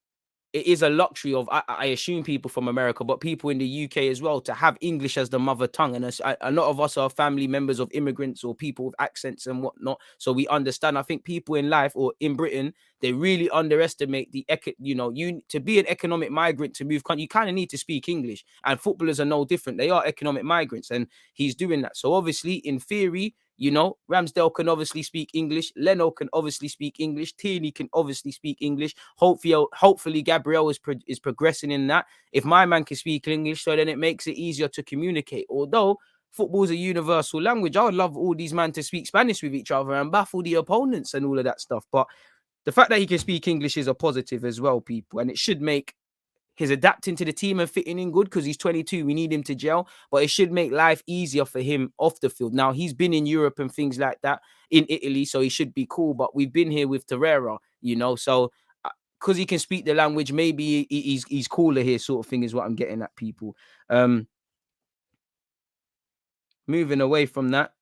[SPEAKER 3] it is a luxury of, I assume, people from America, but people in the UK as well, to have English as the mother tongue. And a lot of us are family members of immigrants or people with accents and whatnot. So we understand. I think people in life or in Britain, they really underestimate you to be an economic migrant to move country, you kind of need to speak English. And footballers are no different. They are economic migrants, and he's doing that. So obviously, in theory, Ramsdale can obviously speak English. Leno can obviously speak English. Tierney can obviously speak English. Hopefully Gabriel is progressing in that. If my man can speak English, so then it makes it easier to communicate. Although football is a universal language, I would love all these men to speak Spanish with each other and baffle the opponents and all of that stuff. But the fact that he can speak English is a positive as well, people, and it should make his adapting to the team and fitting in good, because he's 22. We need him to gel, but it should make life easier for him off the field. Now, he's been in Europe and things like that, in Italy, so he should be cool. But we've been here with Torreira, so because he can speak the language, maybe he's cooler here, sort of thing, is what I'm getting at, people. Moving away from that.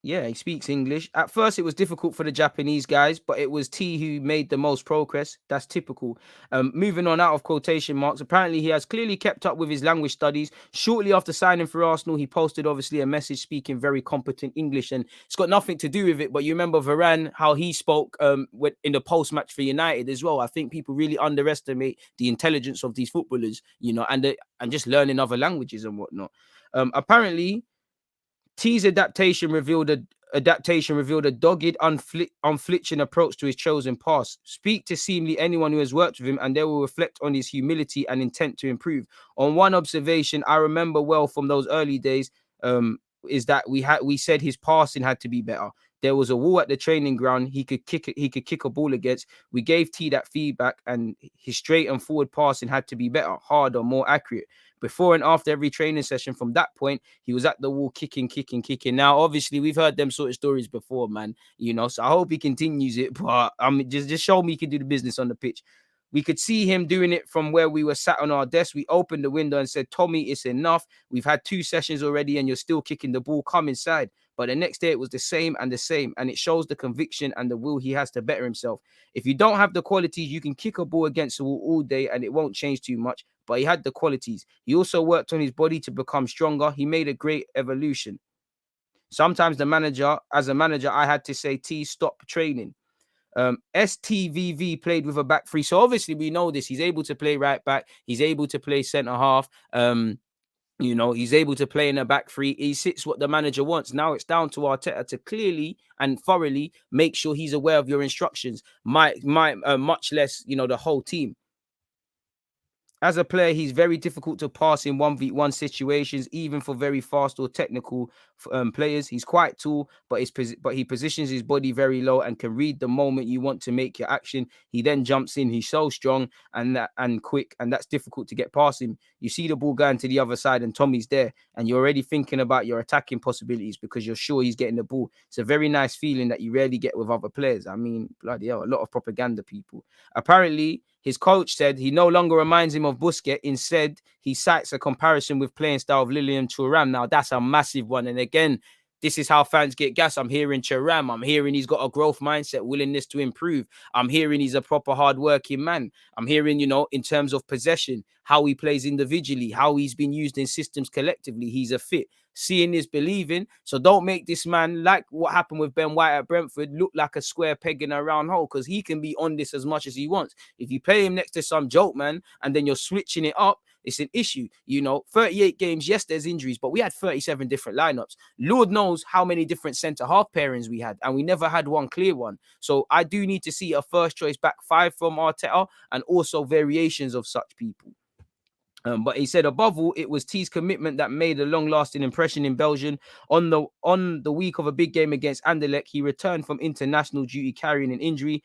[SPEAKER 3] Yeah, he speaks English. At first, it was difficult for the Japanese guys, but it was T who made the most progress. That's typical. Moving on out of quotation marks, apparently he has clearly kept up with his language studies. Shortly after signing for Arsenal, he posted obviously a message speaking very competent English, and it's got nothing to do with it. But you remember Varane, how he spoke in the post-match for United as well. I think people really underestimate the intelligence of these footballers, and just learning other languages and whatnot. Apparently, T's adaptation revealed a dogged, unflinching approach to his chosen path. Speak to seemingly anyone who has worked with him, and they will reflect on his humility and intent to improve. On one observation I remember well from those early days, is that we said his passing had to be better. There was a wall at the training ground he could kick a ball against. We gave T that feedback, and his straight and forward passing had to be better, harder, more accurate. Before and after every training session from that point, he was at the wall kicking, kicking, kicking. Now, obviously, we've heard them sort of stories before, man. So I hope he continues it. But just show me he can do the business on the pitch. We could see him doing it from where we were sat on our desk. We opened the window and said, Tommy, it's enough. We've had 2 sessions already and you're still kicking the ball. Come inside. But the next day it was the same and the same. And it shows the conviction and the will he has to better himself. If you don't have the qualities, you can kick a ball against the wall all day and it won't change too much. But he had the qualities. He also worked on his body to become stronger. He made a great evolution. Sometimes as a manager, I had to say, T, stop training. STVV played with a back three. So obviously we know this. He's able to play right back. He's able to play centre half. He's able to play in a back three. He sits what the manager wants. Now it's down to Arteta to clearly and thoroughly make sure he's aware of your instructions. Much less, the whole team. As a player, he's very difficult to pass in 1v1 situations, even for very fast or technical players. He's quite tall, but he positions his body very low and can read the moment you want to make your action. He then jumps in. He's so strong and quick, and that's difficult to get past him. You see the ball going to the other side, and Tommy's there, and you're already thinking about your attacking possibilities because you're sure he's getting the ball. It's a very nice feeling that you rarely get with other players. I mean, bloody hell, a lot of propaganda people. Apparently, his coach said he no longer reminds him of Busquets. Instead, he cites a comparison with playing style of Lilian Thuram. Now, that's a massive one. And again, this is how fans get gas. I'm hearing Thuram. I'm hearing he's got a growth mindset, willingness to improve. I'm hearing he's a proper hard-working man. I'm hearing, in terms of possession, how he plays individually, how he's been used in systems collectively. He's a fit. Seeing is believing. So don't make this man, like what happened with Ben White at Brentford, look like a square peg in a round hole, because he can be on this as much as he wants. If you play him next to some joke man and then you're switching it up, it's an issue. 38 games, yes, there's injuries, but we had 37 different lineups. Lord knows how many different centre-half pairings we had, and we never had one clear one. So I do need to see a first-choice back five from Arteta and also variations of such people. But he said, above all, it was T's commitment that made a long-lasting impression in Belgium. On the week of a big game against Anderlecht, he returned from international duty carrying an injury.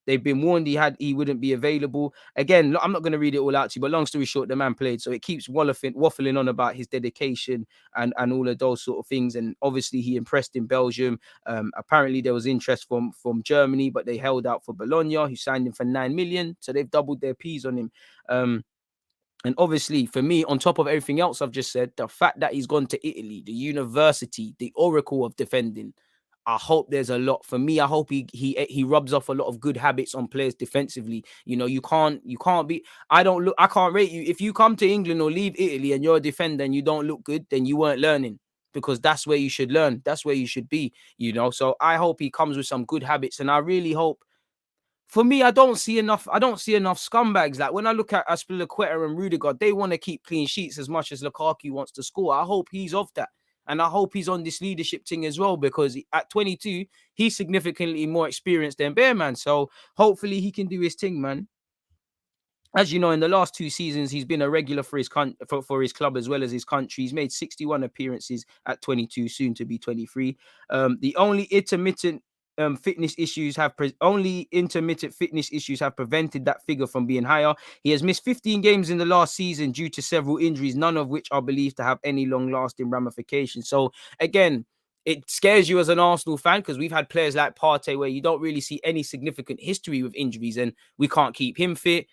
[SPEAKER 3] They've been warned he wouldn't be available. Again, I'm not going to read it all out to you, but long story short, the man played. So it keeps waffling on about his dedication and all of those sort of things. And obviously, he impressed in Belgium. Apparently, there was interest from Germany, but they held out for Bologna, who signed him for 9 million. So they've doubled their P's on him. And obviously, for me, on top of everything else I've just said, the fact that he's gone to Italy, the university, the oracle of defending, I hope there's a lot for me. I hope he rubs off a lot of good habits on players defensively. You know, you can't be. I can't rate you if you come to England or leave Italy and you're a defender and you don't look good. Then you weren't learning, because that's where you should learn. That's where you should be. You know, so I hope he comes with some good habits, and I really hope. For me, I don't see enough. I don't see enough scumbags. Like when I look at Aspilicueta and Rudiger, they want to keep clean sheets as much as Lukaku wants to score. I hope he's of that, and I hope he's on this leadership thing as well, because at 22, he's significantly more experienced than Bearman. So hopefully he can do his thing, man. As you know, in the last 2 seasons, he's been a regular for for his club as well as his country. He's made 61 appearances at 22, soon to be 23. The only intermittent fitness issues have prevented that figure from being higher. He has missed 15 games in the last season due to several injuries, none of which are believed to have any long-lasting ramifications. So again, it scares you as an Arsenal fan, because we've had players like Partey where you don't really see any significant history with injuries, and we can't keep him fit.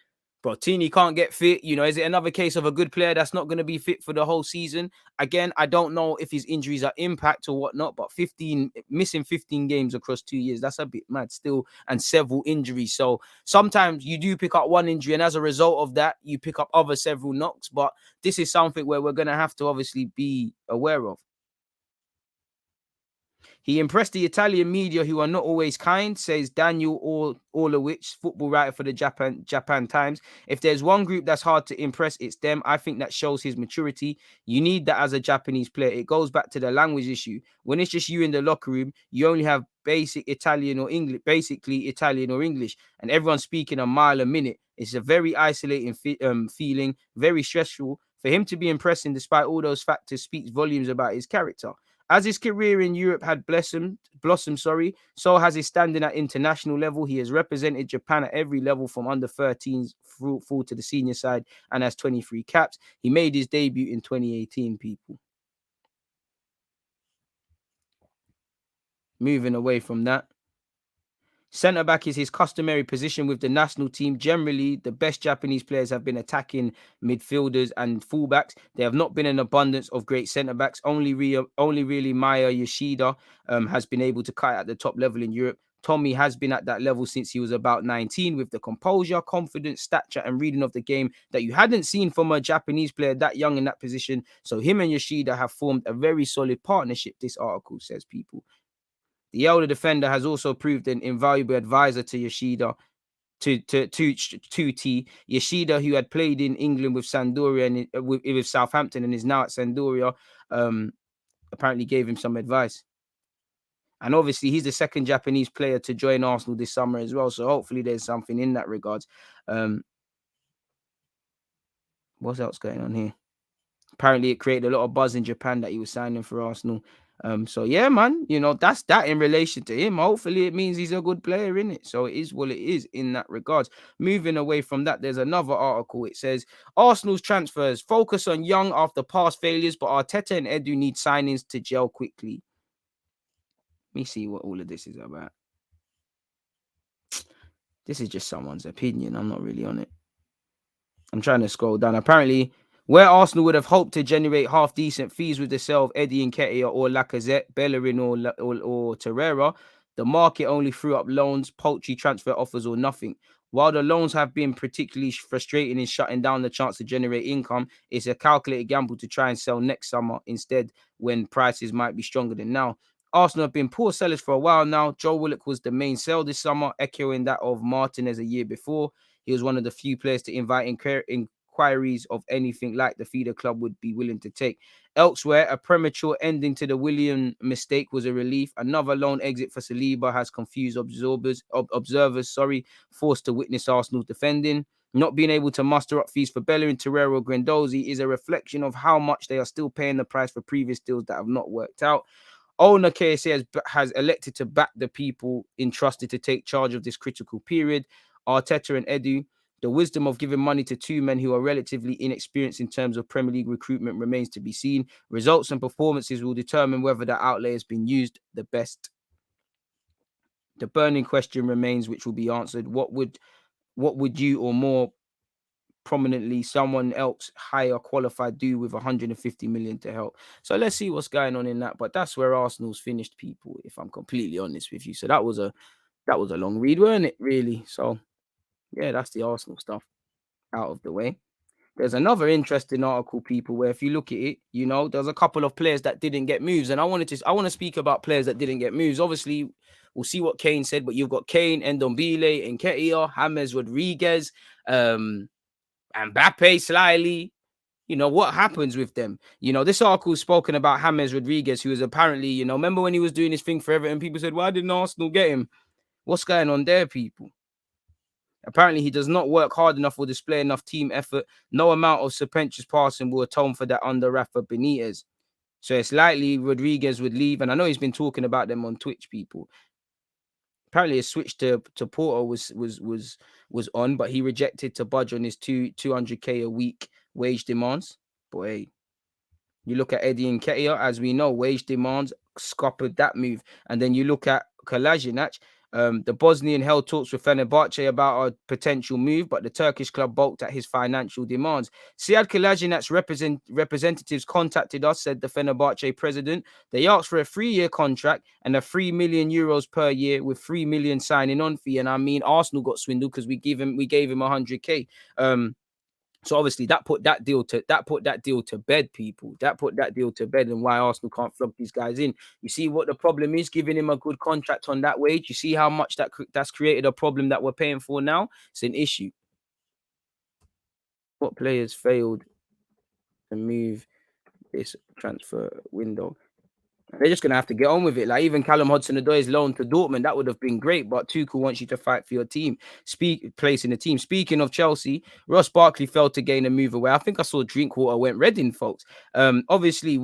[SPEAKER 3] Brotini can't get fit. You know, is it another case of a good player that's not going to be fit for the whole season? Again, I don't know if his injuries are impact or whatnot, but missing 15 games across 2 years, that's a bit mad still, and several injuries. So sometimes you do pick up one injury, and as a result of that, you pick up other several knocks. But this is something where we're going to have to obviously be aware of. He impressed the Italian media, who are not always kind, says Daniel Orlowicz, football writer for the Japan Times. If there's one group that's hard to impress, it's them. I think that shows his maturity. You need that as a Japanese player. It goes back to the language issue. When it's just you in the locker room, you only have basically Italian or English, and everyone's speaking a mile a minute. It's a very isolating feeling, very stressful. For him to be impressing despite all those factors speaks volumes about his character. As his career in Europe had blossomed, so has his standing at international level. He has represented Japan at every level from under 13s through to the senior side, and has 23 caps. He made his debut in 2018, people. Moving away from that. Centre back is his customary position with the national team. Generally, the best Japanese players have been attacking midfielders and fullbacks. There have not been an abundance of great centre backs. Only really Maya Yoshida has been able to cut at the top level in Europe. Tommy has been at that level since he was about 19, with the composure, confidence, stature, and reading of the game that you hadn't seen from a Japanese player that young in that position. So him and Yoshida have formed a very solid partnership, this article says, people. The elder defender has also proved an invaluable advisor to Yoshida, to T. Yoshida, who had played in England with Sampdoria and with Southampton and is now at Sampdoria, apparently gave him some advice. And obviously, he's the second Japanese player to join Arsenal this summer as well. So hopefully there's something in that regards. What's else going on here? Apparently, it created a lot of buzz in Japan that he was signing for Arsenal. So yeah, man, you know, that's that in relation to him. Hopefully, it means he's a good player in it. So it is what it is in that regards. Moving away from that, there's another article. It says Arsenal's transfers focus on young after past failures, but Arteta and Edu need signings to gel quickly. Let me see what all of this is about. This is just someone's opinion. I'm not really on it. I'm trying to scroll down. Apparently, where Arsenal would have hoped to generate half-decent fees with the sale of Eddie Nketiah or Lacazette, Bellerin or Torreira, the market only threw up loans, poultry transfer offers or nothing. While the loans have been particularly frustrating in shutting down the chance to generate income, it's a calculated gamble to try and sell next summer instead, when prices might be stronger than now. Arsenal have been poor sellers for a while now. Joe Willock was the main sell this summer, echoing that of Martinez a year before. He was one of the few players to invite inquiries of anything like the feeder club would be willing to take. Elsewhere, a premature ending to the Willian mistake was a relief. Another loan exit for Saliba has confused observers, forced to witness Arsenal defending. Not being able to muster up fees for Bellerin, Torreira, or Guendouzi is a reflection of how much they are still paying the price for previous deals that have not worked out. Owner KSA has elected to back the people entrusted to take charge of this critical period. Arteta and Edu, the wisdom of giving money to two men who are relatively inexperienced in terms of Premier League recruitment remains to be seen. Results and performances will determine whether that outlay has been used the best. The burning question remains, which will be answered. What would you or more prominently someone else higher qualified do with 150 million to help. So let's see what's going on in that. But that's where Arsenal's finished, people, if I'm completely honest with you. So that was a long read, weren't it, really? So yeah, that's the Arsenal stuff out of the way. There's another interesting article, people, where if you look at it, there's a couple of players that didn't get moves. And I want to speak about players that didn't get moves. Obviously, we'll see what Kane said, but you've got Kane, Ndombele, Nketiah, James Rodriguez, Mbappe slyly. What happens with them? This article's spoken about James Rodriguez, who is apparently, remember when he was doing his thing for Everton, people said, why didn't Arsenal get him? What's going on there, people? Apparently, he does not work hard enough or display enough team effort. No amount of serpentitious passing will atone for that under Rafa Benitez. So it's likely Rodriguez would leave. And I know he's been talking about them on Twitch, people. Apparently, a switch to Porto was on, but he rejected to budge on his 200K a week wage demands. Boy, you look at Eddie Nketiah, as we know, wage demands scuppered that move. And then you look at Kolašinac. The Bosnian held talks with Fenerbahce about a potential move, but the Turkish club balked at his financial demands. Sead Kolašinac's representatives contacted us, said the Fenerbahce president. They asked for a 3-year contract and a 3 million euros per year with 3 million signing on fee. And I mean, Arsenal got swindled because we gave him 100K. So obviously that put that deal to bed, people. That put that deal to bed, and why Arsenal can't flog these guys in. You see what the problem is, giving him a good contract on that wage. You see how much that's created a problem that we're paying for now. It's an issue. What players failed to move this transfer window? They're just going to have to get on with it. Like even Callum Hudson-Odoi's loan to Dortmund, that would have been great. But Tuchel wants you to fight for your team, place in the team. Speaking of Chelsea, Ross Barkley failed to gain a move away. I think I saw Drinkwater went red in, folks. Obviously,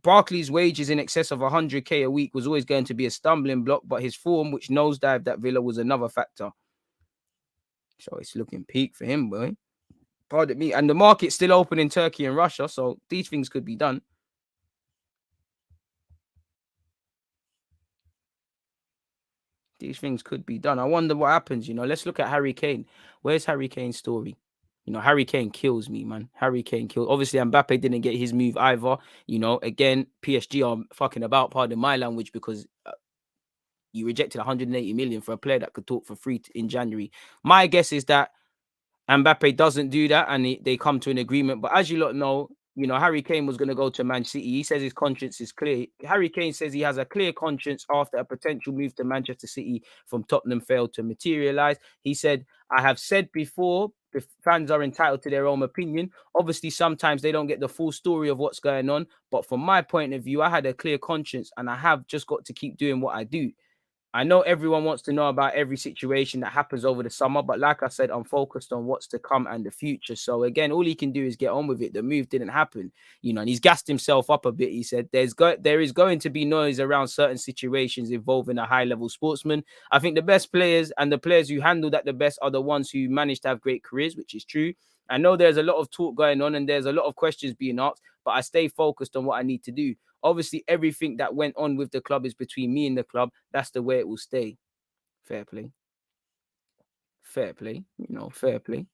[SPEAKER 3] Barkley's wages in excess of 100K a week was always going to be a stumbling block, but his form, which nosedived at Villa, was another factor. So it's looking peak for him, boy. Pardon me. And the market's still open in Turkey and Russia, so these things could be done. These things could be done. I wonder what happens. Let's look at Harry Kane. Where's Harry Kane's story? Harry Kane kills me, man. Harry Kane kills. Obviously, Mbappe didn't get his move either. Again, PSG are fucking about, pardon my language, because you rejected 180 million for a player that could talk for free in January. My guess is that Mbappe doesn't do that and they come to an agreement. But as you lot know, Harry Kane was going to go to Man City. He says his conscience is clear. Harry Kane says he has a clear conscience after a potential move to Manchester City from Tottenham failed to materialize. He said, I have said before, the fans are entitled to their own opinion. Obviously, sometimes they don't get the full story of what's going on. But from my point of view, I had a clear conscience and I have just got to keep doing what I do. I know everyone wants to know about every situation that happens over the summer, but like I said, I'm focused on what's to come and the future. So again, all he can do is get on with it. The move didn't happen, and he's gassed himself up a bit. He said there is going to be noise around certain situations involving a high-level sportsman. I think the best players and the players who handle that the best are the ones who manage to have great careers, which is true. I know there's a lot of talk going on and there's a lot of questions being asked, but I stay focused on what I need to do. Obviously, everything that went on with the club is between me and the club. That's the way it will stay. Fair play. Fair play. Fair play.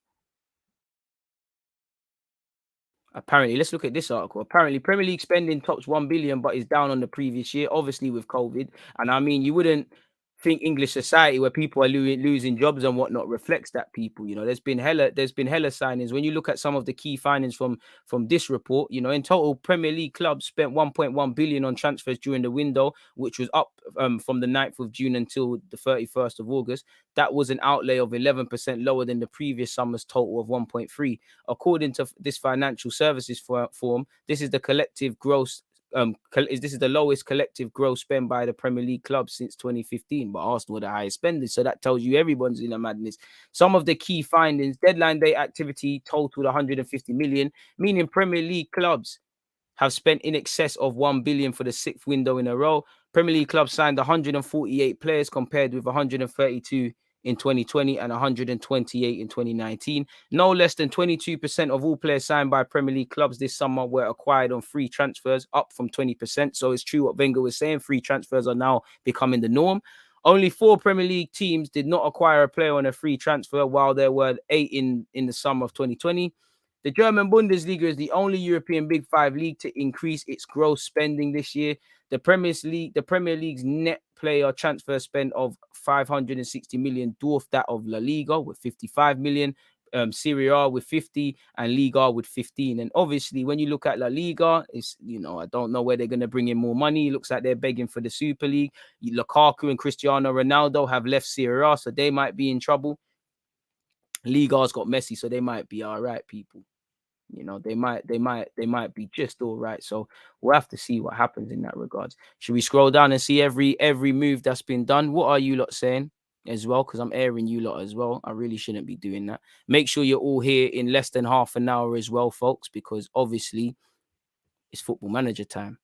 [SPEAKER 3] Apparently, let's look at this article. Apparently, Premier League spending tops 1 billion, but is down on the previous year, obviously with COVID. And I mean, you wouldn't think English society where people are losing jobs and whatnot reflects that, people. There's been hella signings. When you look at some of the key findings from this report, in total, Premier League clubs spent 1.1 billion on transfers during the window, which was up from the 9th of June until the 31st of August. That was an outlay of 11% lower than the previous summer's total of 1.3. According to this financial services form, this is the collective gross. This is the lowest collective gross spend by the Premier League clubs since 2015, but Arsenal are the highest spenders. So that tells you everyone's in a madness. Some of the key findings: deadline day activity totaled 150 million, meaning Premier League clubs have spent in excess of 1 billion for the 6th window in a row. Premier League clubs signed 148 players compared with 132 in 2020 and 128 in 2019. No less than 22% of all players signed by Premier League clubs this summer were acquired on free transfers, up from 20%. So it's true what Wenger was saying, free transfers are now becoming the norm. Only 4 Premier League teams did not acquire a player on a free transfer, while there were 8 in the summer of 2020. The German Bundesliga is the only European Big Five league to increase its gross spending this year. The Premier League's net player transfer spend of 560 million dwarfed that of La Liga with 55 million, Serie A with 50, and Liga with 15. And obviously, when you look at La Liga, it's, I don't know where they're going to bring in more money. It looks like they're begging for the Super League. Lukaku and Cristiano Ronaldo have left Serie A, so they might be in trouble. Liga's got Messi, so they might be all right, people. They might be just all right. So we'll have to see what happens in that regards. Should we scroll down and see every move that's been done? What are you lot saying as well? Because I'm airing you lot as well. I really shouldn't be doing that. Make sure you're all here in less than half an hour as well, folks, because obviously it's Football Manager time.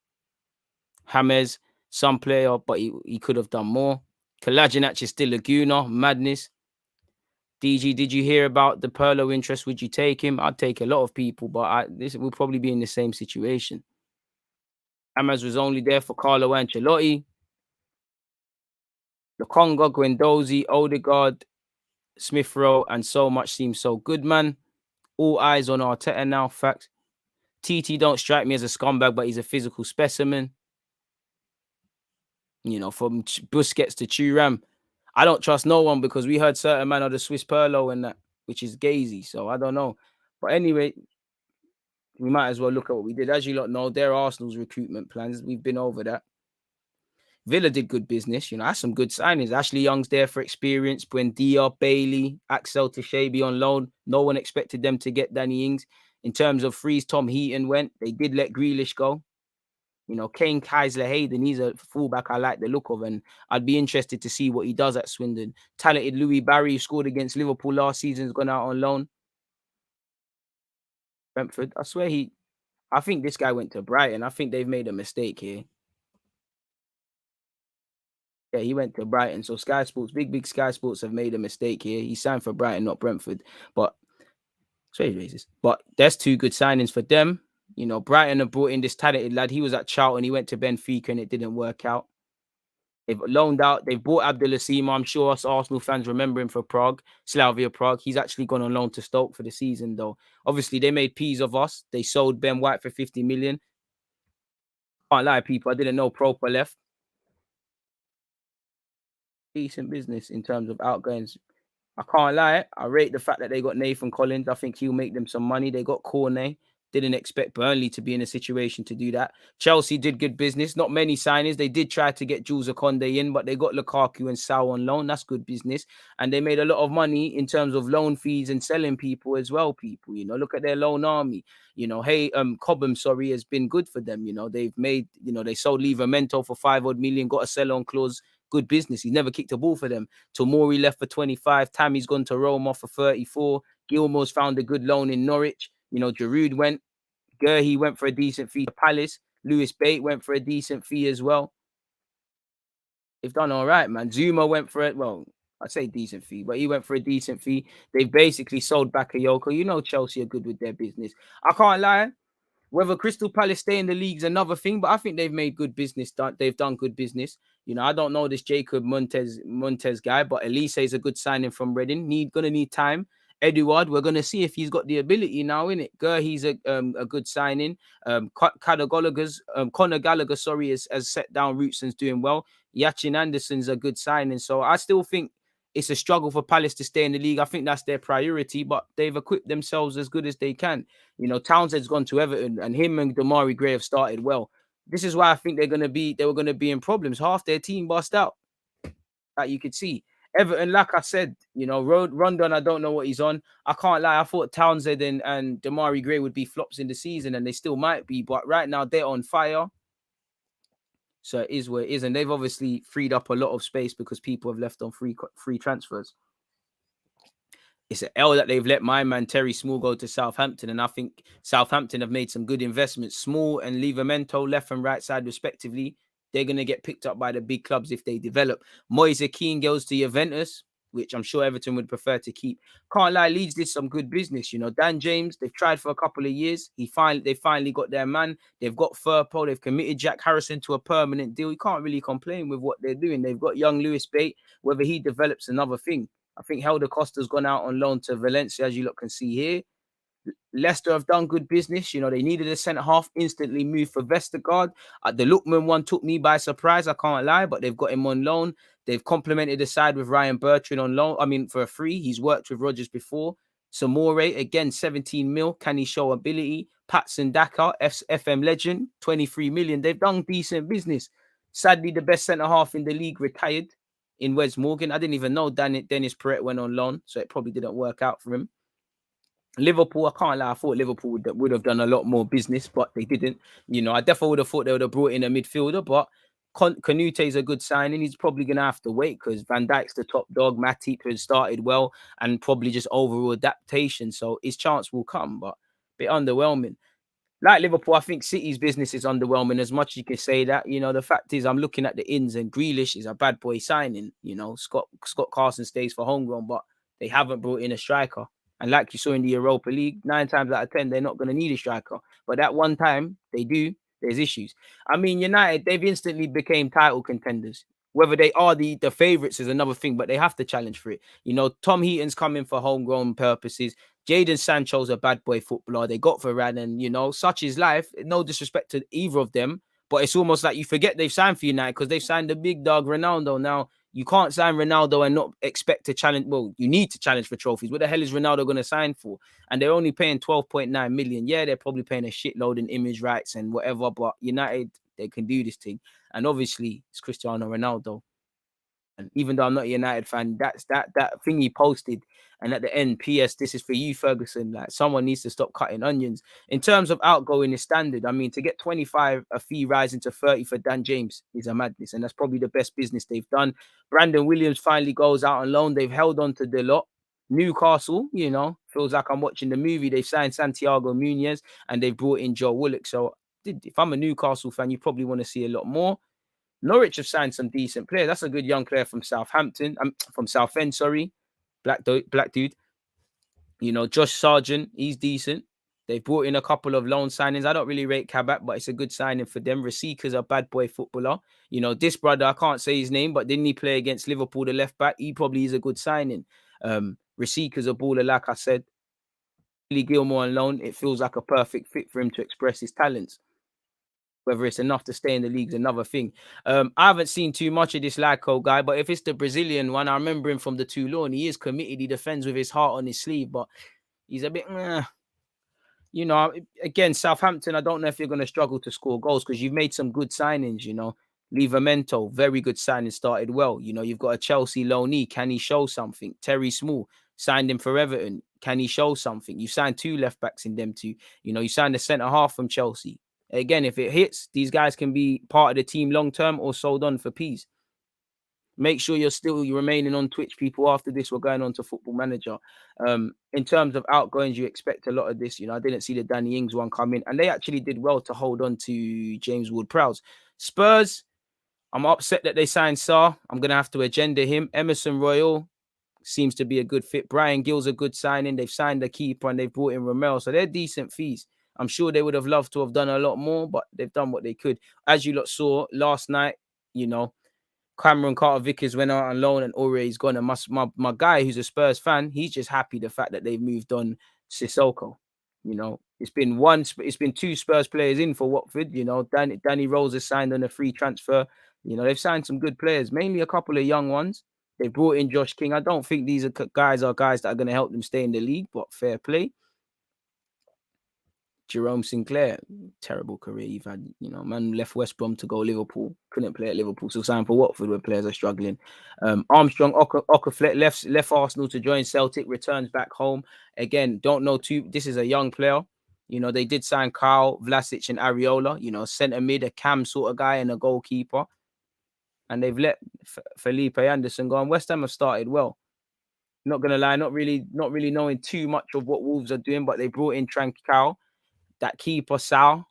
[SPEAKER 3] James, some player, but he could have done more. Kolašinac is still a gooner. Madness. DG, did you hear about the Pirlo interest? Would you take him? I'd take a lot of people, but this will probably be in the same situation. James was only there for Carlo Ancelotti. The Congo, Guendouzi, Odegaard, Smith Rowe, and so much seems so good, man. All eyes on Arteta now. Facts. TT don't strike me as a scumbag, but he's a physical specimen. From Busquets to Thuram. I don't trust no one because we heard certain man of the Swiss Pirlo and that, which is gazy. So I don't know. But anyway, we might as well look at what we did. As you lot know, they're Arsenal's recruitment plans. We've been over that. Villa did good business. That's some good signings. Ashley Young's there for experience. Buendia, Bailey, Axel Teshebe on loan. No one expected them to get Danny Ings. In terms of freeze, Tom Heaton went. They did let Grealish go. Kane Kaiser Hayden, he's a fullback I like the look of, and I'd be interested to see what he does at Swindon. Talented Louis Barry, who scored against Liverpool last season, has gone out on loan. Brentford, I swear I think this guy went to Brighton. I think they've made a mistake here. Yeah, he went to Brighton. So Sky Sports, big Sky Sports have made a mistake here. He signed for Brighton, not Brentford. But straight racist. But there's 2 good signings for them. Brighton have brought in this talented lad. He was at Charlton. He went to Benfica and it didn't work out. They've loaned out. They've bought Abdelassima. I'm sure us Arsenal fans remember him for Prague, Slavia Prague. He's actually gone on loan to Stoke for the season, though. Obviously, they made peas of us. They sold Ben White for 50 million. Can't lie, people. I didn't know Proper left. Decent business in terms of outgoings. I can't lie. I rate the fact that they got Nathan Collins. I think he'll make them some money. They got Cornet. Didn't expect Burnley to be in a situation to do that. Chelsea did good business. Not many signings. They did try to get Jules Okonde in, but they got Lukaku and Sal on loan. That's good business. And they made a lot of money in terms of loan fees and selling people as well, people. Look at their loan army. Cobham, has been good for them. They've made, they sold Livramento for 5 odd million, got a sell-on clause. Good business. He's never kicked a ball for them. Tomori left for 25. Tammy's gone to Roma for 34. Gilmore's found a good loan in Norwich. Giroud went. Gurhey went for a decent fee to Palace. Lewis Bate went for a decent fee as well. They've done all right, man. Zuma went for it. Well, I say decent fee, but he went for a decent fee. They've basically sold Bakayoko. Chelsea are good with their business. I can't lie. Whether Crystal Palace stay in the league is another thing, but I think they've made good business. They've done good business. I don't know this Jacob Montes guy, but Elise is a good signing from Reading. Gonna need time. Eduard, we're gonna see if he's got the ability now, innit? He's a good signing. Conor Gallagher, has set down roots and's doing well. Yachin Anderson's a good signing. So I still think it's a struggle for Palace to stay in the league. I think that's their priority, but they've equipped themselves as good as they can. Townsend's gone to Everton, and him and Damari Gray have started well. This is why I think they were going to be in problems. Half their team bust out, that you could see. Everton, like I said, Rondon, I don't know what he's on. I can't lie. I thought Townsend and Damari Gray would be flops in the season, and they still might be. But right now, they're on fire. So it is what it is. And they've obviously freed up a lot of space because people have left on free transfers. It's an L that they've let my man Terry Small go to Southampton, and I think Southampton have made some good investments. Small and Livramento, left and right side respectively. They're going to get picked up by the big clubs if they develop. Moise Kean goes to Juventus. which I'm sure Everton would prefer to keep. Can't lie, Leeds did some good business. Dan James, they've tried for a couple of years. They finally got their man. They've got Firpo. They've committed Jack Harrison to a permanent deal. You can't really complain with what they're doing. They've got young Lewis Bate. Whether he develops another thing. I think Helder Costa's gone out on loan to Valencia, as you lot can see here. Leicester have done good business. They needed a centre half, instantly moved for Vestergaard. The Lookman one took me by surprise, I can't lie, but they've got him on loan. They've complemented the side with Ryan Bertrand on loan. I mean, for a free. He's worked with Rodgers before. Samore, again, 17 mil. Can he show ability? Patson Daka, FM legend, 23 million. They've done decent business. Sadly, the best centre half in the league retired in Wes Morgan. I didn't even know Dennis Perret went on loan, so it probably didn't work out for him. Liverpool, I can't lie, I thought Liverpool would have done a lot more business, but they didn't. I definitely would have thought they would have brought in a midfielder, but Canute is a good signing. He's probably going to have to wait because Van Dijk's the top dog. Matip has started well and probably just overall adaptation. So his chance will come, but a bit underwhelming. Like Liverpool, I think City's business is underwhelming as much as you can say that. The fact is I'm looking at the ins and Grealish is a bad boy signing. Scott Carson stays for homegrown, but they haven't brought in a striker. And like you saw in the Europa League, 9 times out of 10, they're not going to need a striker. But that one time they do, there's issues. I mean, United, they've instantly became title contenders. Whether they are the favourites is another thing, but they have to challenge for it. Tom Heaton's coming for homegrown purposes. Jadon Sancho's a bad boy footballer. They got Varane, and such is life. No disrespect to either of them, but it's almost like you forget they've signed for United because they've signed the big dog Ronaldo. Now you can't sign Ronaldo and not expect to challenge. Well, you need to challenge for trophies. What the hell is Ronaldo going to sign for? And they're only paying 12.9 million. Yeah, they're probably paying a shitload in image rights and whatever, but United, they can do this thing. And obviously, it's Cristiano Ronaldo. And even though I'm not a United fan, that thing he posted, and at the end, PS, this is for you, Ferguson. Like, someone needs to stop cutting onions. In terms of outgoing is standard. I mean, to get 25, a fee rising to 30 for Dan James is a madness, and that's probably the best business they've done. Brandon Williams finally goes out on loan. They've held on to the lot. Newcastle, feels like I'm watching the movie. They've signed Santiago Munez and they've brought in Joe Willock. So if I'm a Newcastle fan, you probably want to see a lot more. Norwich have signed some decent players. That's a good young player from Southampton. From Southend, sorry. Black dude. Josh Sargent, he's decent. They've brought in a couple of loan signings. I don't really rate Kabak, but it's a good signing for them. Rasika's a bad boy footballer. This brother, I can't say his name, but didn't he play against Liverpool, the left back? He probably is a good signing. Rasika's a baller, like I said. Billy Gilmore on loan, it feels like a perfect fit for him to express his talents. Whether it's enough to stay in the league is another thing. I haven't seen too much of this Lyco guy, but if it's the Brazilian one, I remember him from the Toulon. He is committed. He defends with his heart on his sleeve, but he's a bit, again, Southampton, I don't know if you're going to struggle to score goals because you've made some good signings, Livramento, very good signing, started well. You've got a Chelsea loanee. Can he show something? Terry Small, signed him for Everton. Can he show something? You signed 2 left backs in them two. You signed a centre half from Chelsea. Again, if it hits, these guys can be part of the team long term or sold on for peas. Make sure you're remaining on Twitch, people. After this, we're going on to Football Manager. In terms of outgoings, you expect a lot of this. I didn't see the Danny Ings one come in, and they actually did well to hold on to James Ward-Prowse. Spurs, I'm upset that they signed Sarr. I'm going to have to agenda him. Emerson Royal seems to be a good fit. Brian Gill's a good signing. They've signed a keeper and they've brought in Romero, so they're decent fees. I'm sure they would have loved to have done a lot more, but they've done what they could. As you lot saw last night, Cameron Carter-Vickers went out on loan and Aurier's gone. And my guy, who's a Spurs fan, he's just happy the fact that they've moved on Sissoko. It's been 2 Spurs players in for Watford. Danny Rose has signed on a free transfer. They've signed some good players, mainly a couple of young ones. They brought in Josh King. I don't think these are guys that are going to help them stay in the league, but fair play. Jerome Sinclair, terrible career you've had. Man left West Brom to go Liverpool. Couldn't play at Liverpool, so signed for Watford where players are struggling. Armstrong Okafor left Arsenal to join Celtic, returns back home. Again, don't know too. This is a young player. They did sign Kyle, Vlasic, and Areola. Centre mid, a cam sort of guy, and a goalkeeper. And they've let Felipe Anderson go. And West Ham have started well. Not gonna lie, not really knowing too much of what Wolves are doing, but they brought in Tranquil. That keeper, Sarr,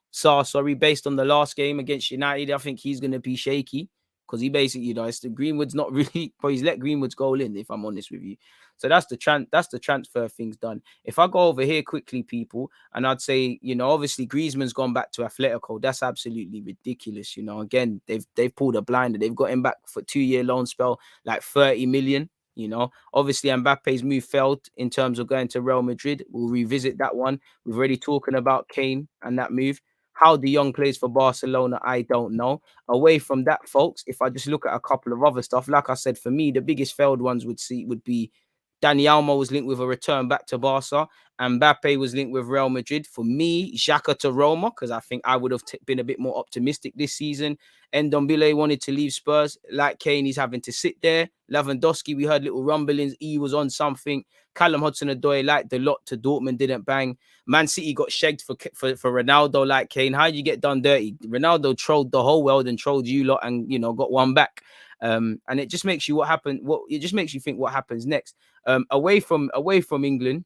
[SPEAKER 3] based on the last game against United, I think he's going to be shaky because he basically, it's the Greenwood's not really, but he's let Greenwood's goal in, if I'm honest with you. So that's the transfer things done. If I go over here quickly, people, and I'd say, obviously Griezmann's gone back to Atletico. That's absolutely ridiculous. Again, they've pulled a blinder. They've got him back for 2-year loan spell, like 30 million. Obviously Mbappe's move failed in terms of going to Real Madrid. We'll revisit that one. We've already talking about Kane and that move. How De Jong plays for Barcelona, I don't know. Away from that, folks, if I just look at a couple of other stuff, like I said, for me, the biggest failed ones would be Dani Almo was linked with a return back to Barca. Mbappe was linked with Real Madrid. For me, Xhaka to Roma, because I think I would have been a bit more optimistic this season. Ndombele wanted to leave Spurs. Like Kane, he's having to sit there. Lewandowski, we heard little rumblings. He was on something. Callum Hudson-Odoi liked the lot to Dortmund, didn't bang. Man City got shagged for Ronaldo like Kane. How'd you get done dirty? Ronaldo trolled the whole world and trolled you lot and, got one back. And it just makes you it just makes you think what happens next. Away from England,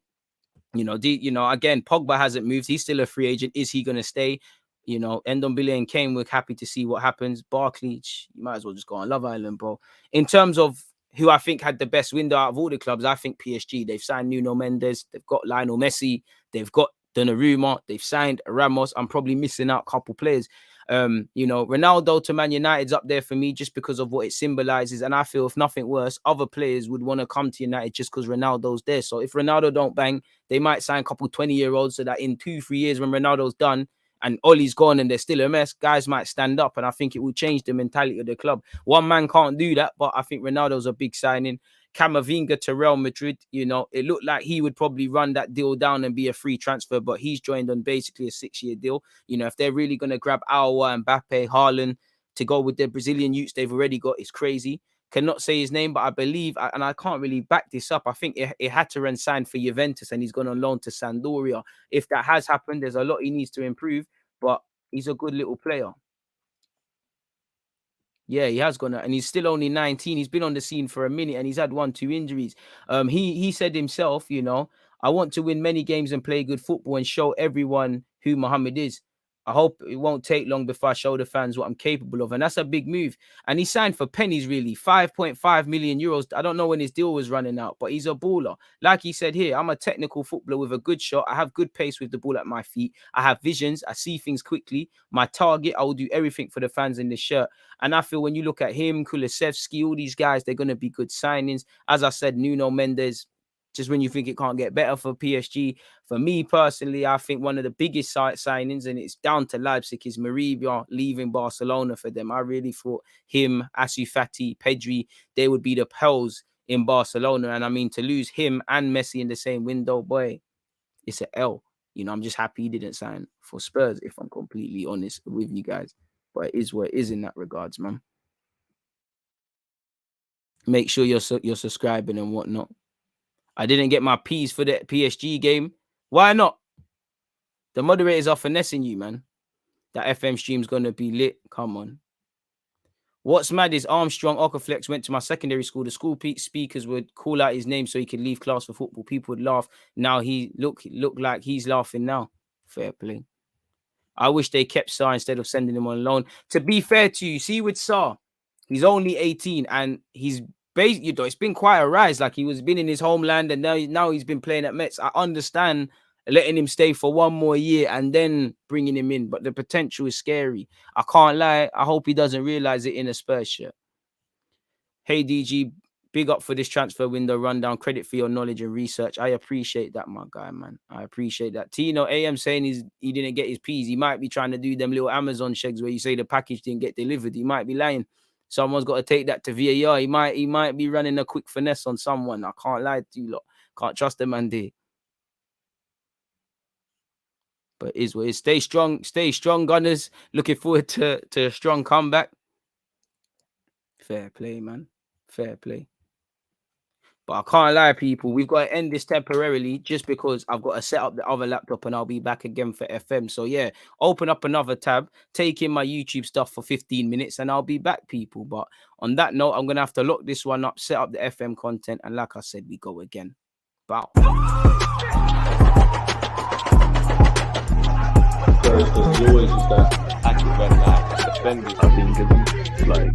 [SPEAKER 3] again, Pogba hasn't moved. He's still a free agent. Is he going to stay? Ndombele and Kane, we're happy to see what happens. Barkley, you might as well just go on Love Island, bro. In terms of who I think had the best window out of all the clubs, I think PSG. They've signed Nuno Mendes. They've got Lionel Messi. They've got Donnarumma. They've signed Ramos. I'm probably missing out a couple players. Ronaldo to Man United's up there for me just because of what it symbolizes. And I feel, if nothing worse, other players would want to come to United just because Ronaldo's there. So if Ronaldo don't bang, they might sign a couple 20-year-olds so that in 2-3 years when Ronaldo's done and Ollie's gone and they're still a mess, guys might stand up. And I think it will change the mentality of the club. One man can't do that, but I think Ronaldo's a big signing. Camavinga to Real Madrid, it looked like he would probably run that deal down and be a free transfer, but he's joined on basically a 6-year deal. If they're really going to grab Aouar, Mbappe, Haaland to go with their Brazilian youths they've already got, it's crazy. Cannot say his name, but I believe, and I can't really back this up, I think it had to run signed for Juventus and he's gone on loan to Sampdoria. If that has happened, there's a lot he needs to improve, but he's a good little player. Yeah, he has gone, and he's still only 19. He's been on the scene for a minute, and he's had 1-2 injuries. He said himself, I want to win many games and play good football and show everyone who Mohamed is. I hope it won't take long before I show the fans what I'm capable of. And that's a big move. And he signed for pennies, really. 5.5 million euros. I don't know when his deal was running out, but he's a baller. Like he said here, I'm a technical footballer with a good shot. I have good pace with the ball at my feet. I have visions. I see things quickly. My target, I will do everything for the fans in this shirt. And I feel when you look at him, Kulusevski, all these guys, they're going to be good signings. As I said, Nuno Mendes, just when you think it can't get better for PSG. For me personally, I think one of the biggest signings, and it's down to Leipzig, is Maribia leaving Barcelona for them. I really thought him, Ansu Fati, Pedri, they would be the pearls in Barcelona. And I mean, to lose him and Messi in the same window, boy, it's an L. I'm just happy he didn't sign for Spurs, if I'm completely honest with you guys. But it is what it is in that regards, man. Make sure you're subscribing and whatnot. I didn't get my P's for the PSG game. Why not? The moderators are finessing you, man. That FM stream's going to be lit. Come on. What's mad is Armstrong Okaflex went to my secondary school. The school speakers would call out his name so he could leave class for football. People would laugh. Now he look like he's laughing now. Fair play. I wish they kept Sarr instead of sending him on loan. To be fair to you, see with Sarr, he's only 18 and he's basically, it's been quite a rise. Like he was been in his homeland and now he's been playing at Mets. I understand letting him stay for one more year and then bringing him in, but the potential is scary. I can't lie. I hope he doesn't realize it in a Spurs shirt. Hey DG, big up for this transfer window rundown. Credit for your knowledge and research. I appreciate that, my guy, man. I appreciate that. Tino AM saying he didn't get his P's. He might be trying to do them little Amazon checks where you say the package didn't get delivered. He might be lying. Someone's got to take that to VAR. He might be running a quick finesse on someone. I can't lie to you lot. Can't trust the man there. But it is what it is. Stay strong, Gunners. Looking forward to a strong comeback. Fair play, man. Fair play. But I can't lie, people. We've got to end this temporarily just because I've got to set up the other laptop and I'll be back again for FM. So, yeah, open up another tab, take in my YouTube stuff for 15 minutes and I'll be back, people. But on that note, I'm going to have to lock this one up, set up the FM content. And like I said, we go again. Bow.
[SPEAKER 1] There's always just that active red line defending. I think it's like